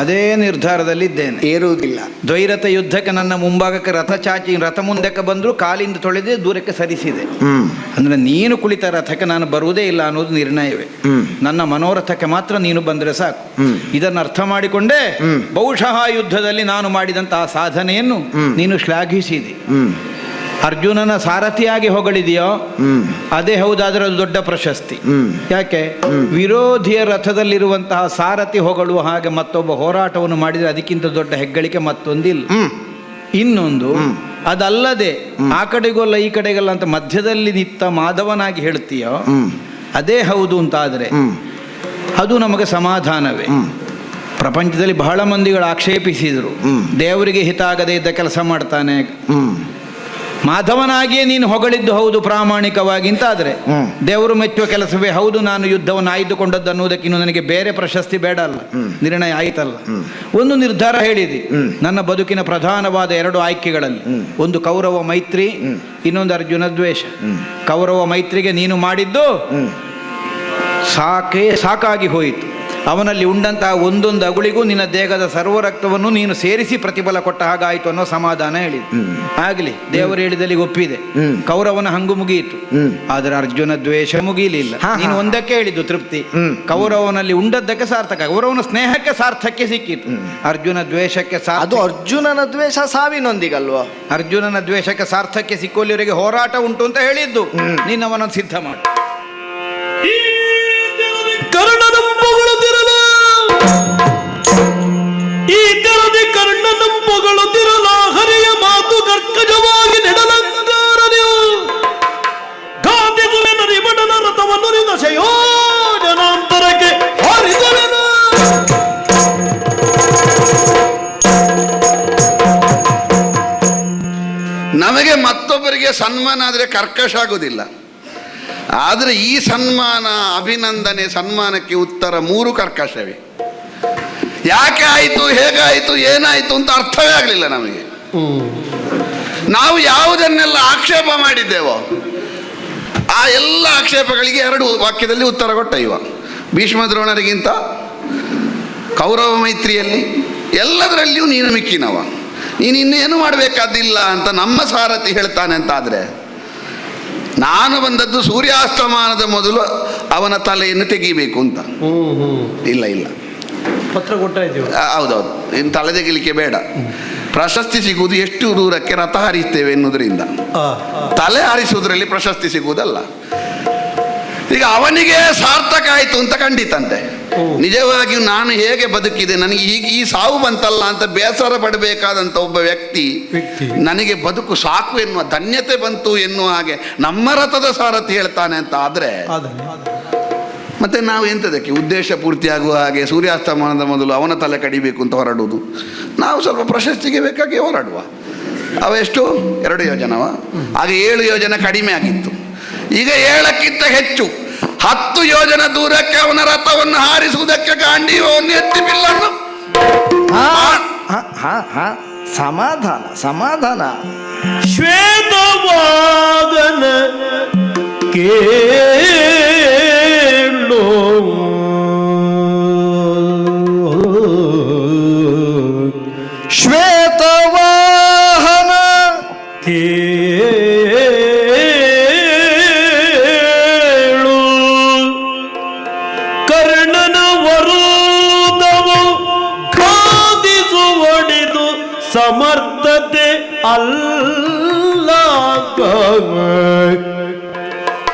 ಅದೇ ನಿರ್ಧಾರದಲ್ಲಿದ್ದೇನೆ, ಏರುವುದಿಲ್ಲ. ದ್ವೈರಥ ಯುದ್ಧಕ್ಕೆ ನನ್ನ ಮುಂಭಾಗಕ್ಕೆ ರಥ ಚಾಚಿ ರಥ ಮುಂದಕ್ಕೆ ಬಂದರೂ ಕಾಲಿಂದ ತೊಳೆದೇ ದೂರಕ್ಕೆ ಸರಿಸಿದೆ. ಅಂದ್ರೆ ನೀನು ಕುಳಿತ ರಥಕ್ಕೆ ನಾನು ಬರುವುದೇ ಇಲ್ಲ ಅನ್ನೋದು ನಿರ್ಣಯವೇ. ನನ್ನ ಮನೋರಥಕ್ಕೆ ಮಾತ್ರ ನೀನು ಬಂದರೆ ಸಾಕು. ಇದನ್ನು ಅರ್ಥ ಮಾಡಿಕೊಂಡೇ ಬಹುಶಃ ಯುದ್ಧದಲ್ಲಿ ನಾನು ಮಾಡಿದಂತಹ ಸಾಧನೆಯನ್ನು ನೀನು ಶ್ಲಾಘಿಸಿದಿ. ಅರ್ಜುನನ ಸಾರಥಿಯಾಗಿ ಹೊಗಳಿದೆಯೋ ಅದೇ ಹೌದಾದ್ರೆ ಅದು ದೊಡ್ಡ ಪ್ರಶಸ್ತಿ. ಯಾಕೆ ವಿರೋಧಿಯ ರಥದಲ್ಲಿರುವಂತಹ ಸಾರಥಿ ಹೊಗಳುವ ಹಾಗೆ ಮತ್ತೊಬ್ಬ ಹೋರಾಟವನ್ನು ಮಾಡಿದರೆ ಅದಕ್ಕಿಂತ ದೊಡ್ಡ ಹೆಗ್ಗಳಿಕೆ ಮತ್ತೊಂದಿಲ್ಲ. ಇನ್ನೊಂದು ಅದಲ್ಲದೆ ಆ ಕಡೆಗೋಲ್ಲ ಈ ಕಡೆಗಲ್ಲ ಅಂತ ಮಧ್ಯದಲ್ಲಿ ನಿತ್ತ ಮಾಧವನಾಗಿ ಹೇಳ್ತೀಯೋ ಅದೇ ಹೌದು ಅಂತಾದರೆ ಅದು ನಮಗೆ ಸಮಾಧಾನವೇ. ಪ್ರಪಂಚದಲ್ಲಿ ಬಹಳ ಮಂದಿಗಳು ಆಕ್ಷೇಪಿಸಿದರು, ದೇವರಿಗೆ ಹಿತ ಆಗದೇ ಇದ್ದ ಕೆಲಸ ಮಾಡ್ತಾನೆ. ಮಾಧವನಾಗಿಯೇ ನೀನು ಹೊಗಳಿದ್ದು ಹೌದು ಪ್ರಾಮಾಣಿಕವಾಗಿ ಅಂತಾದರೆ ದೇವರು ಮೆಚ್ಚುವ ಕೆಲಸವೇ ಹೌದು. ನಾನು ಯುದ್ಧವನ್ನು ಆಯ್ದುಕೊಂಡದ್ದು ಅನ್ನುವುದಕ್ಕೆ ಇನ್ನು ನನಗೆ ಬೇರೆ ಪ್ರಶಸ್ತಿ ಬೇಡ ಅಲ್ಲ, ನಿರ್ಣಯ ಆಯ್ತಲ್ಲ. ಒಂದು ನಿರ್ಧಾರ ಹೇಳಿದೆ, ನನ್ನ ಬದುಕಿನ ಪ್ರಧಾನವಾದ 2 ಆಯ್ಕೆಗಳಲ್ಲಿ ಒಂದು ಕೌರವ ಮೈತ್ರಿ, ಇನ್ನೊಂದು ಅರ್ಜುನ ದ್ವೇಷ. ಕೌರವ ಮೈತ್ರಿಗೆ ನೀನು ಮಾಡಿದ್ದು ಸಾಕಾಗಿ ಹೋಯಿತು. ಅವನಲ್ಲಿ ಉಂಡಂತಹ ಒಂದೊಂದು ಅಗುಳಿಗೂ ನಿನ್ನ ದೇಹದ ಸರ್ವ ರಕ್ತವನ್ನು ನೀನು ಸೇರಿಸಿ ಪ್ರತಿಫಲ ಕೊಟ್ಟ ಹಾಗಾಯಿತು ಅನ್ನೋ ಸಮಾಧಾನ ಹೇಳಿದೆ. ಆಗಲಿ, ದೇವರು ಹೇಳಿದಲ್ಲಿ ಒಪ್ಪಿದೆ. ಕೌರವನ ಹಂಗು ಮುಗಿಯಿತು, ಆದರೆ ಅರ್ಜುನ ದ್ವೇಷ ಮುಗಿಯಲಿಲ್ಲ. ನೀನು ಒಂದಕ್ಕೆ ಹೇಳಿದ್ದು ತೃಪ್ತಿ, ಕೌರವನಲ್ಲಿ ಉಂಡದ್ದಕ್ಕೆ ಸಾರ್ಥಕ, ಕೌರವನ ಸ್ನೇಹಕ್ಕೆ ಸಾರ್ಥಕ್ಯ ಸಿಕ್ಕಿತು. ಅರ್ಜುನ ದ್ವೇಷಕ್ಕೆ ಅದು ಅರ್ಜುನನ ದ್ವೇಷ ಸಾವಿನೊಂದಿಗಲ್ವಾ? ಅರ್ಜುನನ ದ್ವೇಷಕ್ಕೆ ಸಾರ್ಥಕ್ಯ ಸಿಕ್ಕುವಲ್ಲಿವರೆಗೆ ಹೋರಾಟ ಉಂಟು ಅಂತ ಹೇಳಿದ್ದು ನೀನವನನ್ನು ಸಿದ್ಧ ಮಾಡಿ. ಕರ್ಣನಂಬುಗಳದಿರಲ ಈ ತೆರದಿ ಕರ್ಣನಂಬುಗಳದಿರಲ ಹರಿಯ ಮಾತು ಕರ್ಕಜವಾಗಿ ನೆಡಲಂಗಾರನಿಯು ಗಾದಿಸುವೆ ನರಿಮಡನ ರಥವನ್ನು ನಿನ್ನ ಶಯೋಜನಾಂತರಕ್ಕೆ ಹಾರಿದವೆನು. ನಮಗೆ ಮತ್ತೊಬ್ಬರಿಗೆ ಸನ್ಮಾನ ಆದರೆ ಕರ್ಕಶ ಆಗುವುದಿಲ್ಲ, ಆದರೆ ಈ ಸನ್ಮಾನ, ಅಭಿನಂದನೆ, ಸನ್ಮಾನಕ್ಕೆ ಉತ್ತರ 3 ಕರ್ಕಶವೇ. ಯಾಕೆ ಆಯಿತು, ಹೇಗಾಯಿತು, ಏನಾಯಿತು ಅಂತ ಅರ್ಥವೇ ಆಗಲಿಲ್ಲ ನಮಗೆ. ನಾವು ಯಾವುದನ್ನೆಲ್ಲ ಆಕ್ಷೇಪ ಮಾಡಿದ್ದೇವೋ ಆ ಎಲ್ಲ ಆಕ್ಷೇಪಗಳಿಗೆ 2 ವಾಕ್ಯದಲ್ಲಿ ಉತ್ತರ ಕೊಟ್ಟ ಇವ. ಭೀಷ್ಮ ದ್ರೋಣರಿಗಿಂತ ಕೌರವ ಮೈತ್ರಿಯಲ್ಲಿ ಎಲ್ಲದರಲ್ಲಿಯೂ ನೀನು ಮಿಕ್ಕಿನವ, ನೀನು ಇನ್ನೇನು ಮಾಡಬೇಕಾದಿಲ್ಲ ಅಂತ ನಮ್ಮ ಸಾರಥಿ ಹೇಳ್ತಾನೆ ಅಂತಾದರೆ, ನಾನು ಬಂದದ್ದು ಸೂರ್ಯಾಸ್ತಮಾನದ ಮೊದಲು ಅವನ ತಲೆಯನ್ನು ತೆಗಿಬೇಕು ಅಂತ. ಇಲ್ಲ ಪತ್ರ ಕೊಟ್ಟಾಯ್ತು. ಹೌದೌದು, ಇನ್ನು ತಲೆ ತೆಗಿಲಿಕ್ಕೆ ಬೇಡ. ಪ್ರಶಸ್ತಿ ಸಿಗುವುದು ಎಷ್ಟು ದೂರಕ್ಕೆ ರಥ ಹಾರಿಸ್ತೇವೆ ಎನ್ನುವುದರಿಂದ, ತಲೆ ಹಾರಿಸುವುದರಲ್ಲಿ ಪ್ರಶಸ್ತಿ ಸಿಗುವುದಲ್ಲ. ಈಗ ಅವನಿಗೆ ಸಾರ್ಥಕ ಆಯಿತು ಅಂತ ಕಂಡಿತಂತೆ. ನಿಜವಾಗಿಯೂ ನಾನು ಹೇಗೆ ಬದುಕಿದೆ, ನನಗೆ ಈಗ ಈ ಸಾವು ಬಂತಲ್ಲ ಅಂತ ಬೇಸರ ಪಡಬೇಕಾದಂಥ ಒಬ್ಬ ವ್ಯಕ್ತಿ ನನಗೆ ಬದುಕು ಸಾಕು ಎನ್ನುವ ಧನ್ಯತೆ ಬಂತು ಎನ್ನುವ ಹಾಗೆ ನಮ್ಮ ರಥದ ಸಾರಥಿ ಹೇಳ್ತಾನೆ ಅಂತ ಆದರೆ ಮತ್ತೆ ನಾವು ಎಂಥದಕ್ಕೆ ಉದ್ದೇಶ ಪೂರ್ತಿಯಾಗುವ ಹಾಗೆ ಸೂರ್ಯಾಸ್ತಮಾನದ ಮೊದಲು ಅವನ ತಲೆ ಕಡಿಬೇಕು ಅಂತ ಹೊರಡುವುದು. ನಾವು ಸ್ವಲ್ಪ ಪ್ರಶಸ್ತಿಗೆ ಬೇಕಾಗಿ ಹೊರಡುವ. ಅವೆಷ್ಟು 2 ಯೋಜನವ, ಆಗ 7 ಯೋಜನೆ ಕಡಿಮೆ ಆಗಿತ್ತು. ಈಗ 7ಕ್ಕಿಂತ ಹೆಚ್ಚು 10 ಯೋಜನ ದೂರಕ್ಕೆ ಅವನ ರಥವನ್ನು ಹಾರಿಸುವುದಕ್ಕೆ ಗಾಂಡೀವವನ್ನು ಎತ್ತಿ ಬಿಲ್ಲನ್ನು. ಸಮಾಧಾನ. ಶ್ವೇತವಾದನ ಕೇಳೋ ಶ್ವೇತವಾಹನ ಕೇಳೋ ಸಮರ್ಥತೆ ಅಲ್ಲ.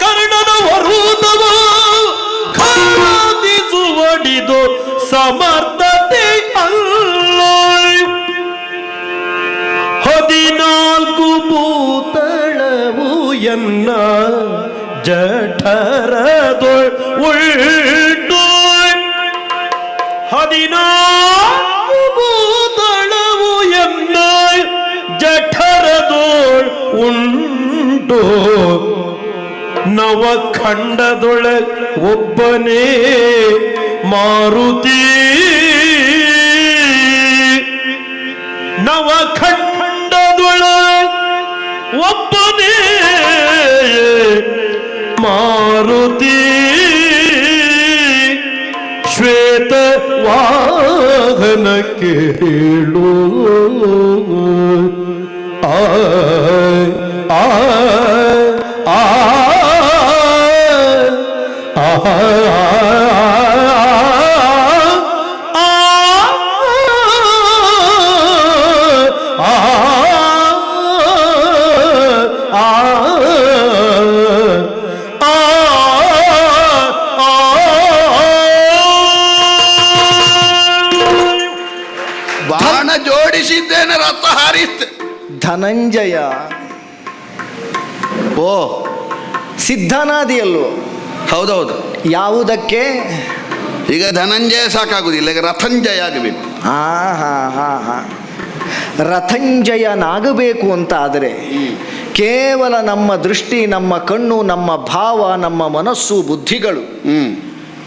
ಕರ್ಣನ ವರುದವ ಖಾದಿಸುವಡಿದು ಸಮರ್ಥತೆ ಅಲ್ಲ. 14 ಭೂತಳವು ಎನ್ನ ಜಠರದೊಳ್ ಉಳ್ಳು. 14 ಭೂತಳವು ಎನ್ನ ಜಠರದೊಳ್ ಉಂಟು. ನವಖಂಡದೊಳ ಒಬ್ಬನೇ ಮಾರುತಿ. ನವಖಂಡದೊಳ ಒಬ್ಬನೇ ಮಾರುತಿ. ಶ್ವೇತ ವಾಹನ ಕೇಳು. ಆ ಆ ಆ ಬಾಣ ಜೋಡಿಸಿದ್ದೇನೆ, ರಥ ಹಾರಿಸ್ತೆ. ಧನಂಜಯ ಓ ಸಿದ್ಧನಾದಿಯಲ್ವೋ? ಹೌದೌದು. ಯಾವುದಕ್ಕೆ? ಈಗ ಧನಂಜಯ ಸಾಕಾಗುದಿಲ್ಲ, ಈಗ ರಥಂಜಯ ಆಗಬೇಕು. ಹಾ ಹಾ ಹಾ ಹಾ ರಥಂಜಯನಾಗಬೇಕು ಅಂತ ಆದರೆ ಕೇವಲ ನಮ್ಮ ದೃಷ್ಟಿ, ನಮ್ಮ ಕಣ್ಣು, ನಮ್ಮ ಭಾವ, ನಮ್ಮ ಮನಸ್ಸು, ಬುದ್ಧಿಗಳು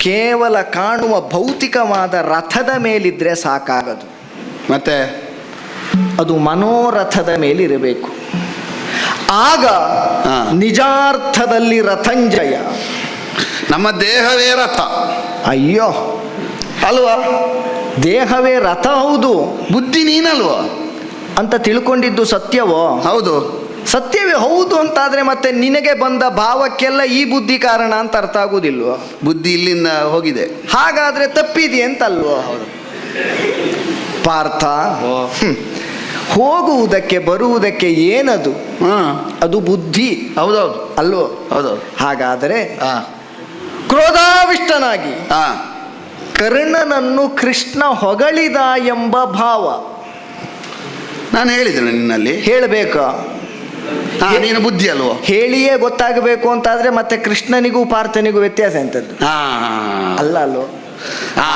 ಕೇವಲ ಕಾಣುವ ಭೌತಿಕವಾದ ರಥದ ಮೇಲಿದ್ರೆ ಸಾಕಾಗದು. ಮತ್ತೆ ಅದು ಮನೋರಥದ ಮೇಲಿರಬೇಕು. ಆಗ ನಿಜಾರ್ಥದಲ್ಲಿ ರಥಂಜಯ. ನಮ್ಮ ದೇಹವೇ ರಥ ಅಯ್ಯೋ ಅಲ್ವಾ? ದೇಹವೇ ರಥ ಹೌದು, ಬುದ್ಧಿ ನೀನಲ್ವಾ ಅಂತ ತಿಳ್ಕೊಂಡಿದ್ದು ಸತ್ಯವೋ? ಹೌದು, ಸತ್ಯವೇ ಹೌದು ಅಂತಾದ್ರೆ ಮತ್ತೆ ನಿನಗೆ ಬಂದ ಭಾವಕ್ಕೆಲ್ಲ ಈ ಬುದ್ಧಿ ಕಾರಣ ಅಂತ ಅರ್ಥ ಆಗುವುದಿಲ್ವೋ? ಬುದ್ಧಿ ಇಲ್ಲಿಂದ ಹೋಗಿದೆ, ಹಾಗಾದ್ರೆ ತಪ್ಪಿದೆ ಅಂತಲ್ವೋ? ಪಾರ್ಥ, ಹೋಗುವುದಕ್ಕೆ ಬರುವುದಕ್ಕೆ ಏನದು? ಅದು ಬುದ್ಧಿ. ಹೌದೌದು ಅಲ್ವೋ? ಹೌದೌದು. ಹಾಗಾದರೆ ಕ್ರೋಧಾವಿಷ್ಟನಾಗಿ ಹಾ ಕರ್ಣನನ್ನು ಕೃಷ್ಣ ಹೊಗಳಿದ ಎಂಬ ಭಾವ ನಾನು ಹೇಳಿದ್ದೇನೆ ನಿನ್ನಲ್ಲಿ. ಹೇಳಬೇಕಾ? ನೀನು ಬುದ್ಧಿ ಅಲ್ವೋ? ಹೇಳಿಯೇ ಗೊತ್ತಾಗಬೇಕು ಅಂತಾದ್ರೆ ಮತ್ತೆ ಕೃಷ್ಣನಿಗೂ ಪಾರ್ಥನಿಗೂ ವ್ಯತ್ಯಾಸ ಎಂತದ್ದು? ಅಲ್ಲ ಅಲ್ವೋ?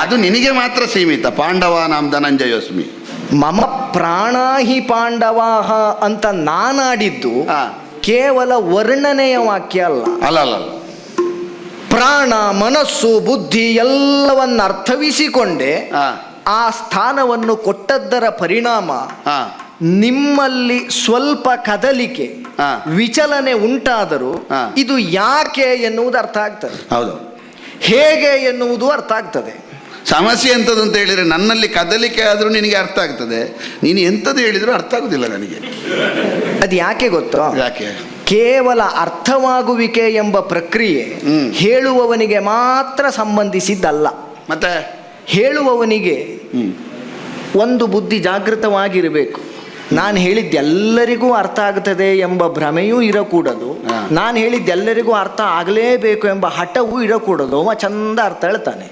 ಅದು ನಿನಗೆ ಮಾತ್ರ ಸೀಮಿತ. ಪಾಂಡವ ನಾಂ ಧನಂಜಯೋಸ್ಮಿ. ಮಮ ಪ್ರಾಣಾಹಿ ಪಾಂಡವಾಹ ಅಂತ ನಾನಾಡಿದ್ದು ಕೇವಲ ವರ್ಣನೆಯ ವಾಕ್ಯ ಅಲ್ಲ. ಅಲ್ಲ ಅಲ್ಲ, ಪ್ರಾಣ, ಮನಸ್ಸು, ಬುದ್ಧಿ ಎಲ್ಲವನ್ನ ಅರ್ಥವಿಸಿಕೊಂಡೆ ಆ ಸ್ಥಾನವನ್ನು ಕೊಟ್ಟದ್ದರ ಪರಿಣಾಮ ನಿಮ್ಮಲ್ಲಿ ಸ್ವಲ್ಪ ಕದಲಿಕೆ, ವಿಚಲನೆ ಉಂಟಾದರೂ ಇದು ಯಾಕೆ ಎನ್ನುವುದು ಅರ್ಥ ಆಗ್ತದೆ. ಹೌದು. ಹೇಗೆ ಎನ್ನುವುದು ಅರ್ಥ ಆಗ್ತದೆ. ಸಮಸ್ಯೆ ಎಂಥದ್ದು ಅಂತ ಹೇಳಿದರೆ, ನನ್ನಲ್ಲಿ ಕದಲಿಕೆ ಆದರೂ ನಿನಗೆ ಅರ್ಥ ಆಗ್ತದೆ, ನೀನು ಎಂಥದ್ದು ಹೇಳಿದರೂ ಅರ್ಥ ಆಗುದಿಲ್ಲ ನನಗೆ. ಅದು ಯಾಕೆ ಗೊತ್ತೋ? ಯಾಕೆ? ಕೇವಲ ಅರ್ಥವಾಗುವಿಕೆ ಎಂಬ ಪ್ರಕ್ರಿಯೆ ಹೇಳುವವನಿಗೆ ಮಾತ್ರ ಸಂಬಂಧಿಸಿದ್ದಲ್ಲ. ಮತ್ತೆ ಹೇಳುವವನಿಗೆ ಒಂದು ಬುದ್ಧಿ ಜಾಗೃತವಾಗಿರಬೇಕು. ನಾನು ಹೇಳಿದ್ದೆಲ್ಲರಿಗೂ ಅರ್ಥ ಆಗ್ತದೆ ಎಂಬ ಭ್ರಮೆಯೂ ಇರಕೂಡದು, ನಾನು ಹೇಳಿದ್ದೆಲ್ಲರಿಗೂ ಅರ್ಥ ಆಗಲೇಬೇಕು ಎಂಬ ಹಠವೂ ಇರಕೂಡದು. ಅವ ಚಂದ ಅರ್ಥ ಹೇಳ್ತಾನೆ.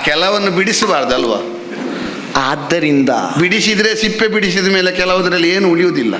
ಕೆಲವನ್ನು ಬಿಡಿಸಬಾರ್ದು ಅಲ್ವಾ? ಆದ್ದರಿಂದ ಬಿಡಿಸಿದ್ರೆ ಸಿಪ್ಪೆ ಬಿಡಿಸಿದ ಮೇಲೆ ಕೆಲವುದರಲ್ಲಿ ಏನು ಉಳಿಯುವುದಿಲ್ಲ.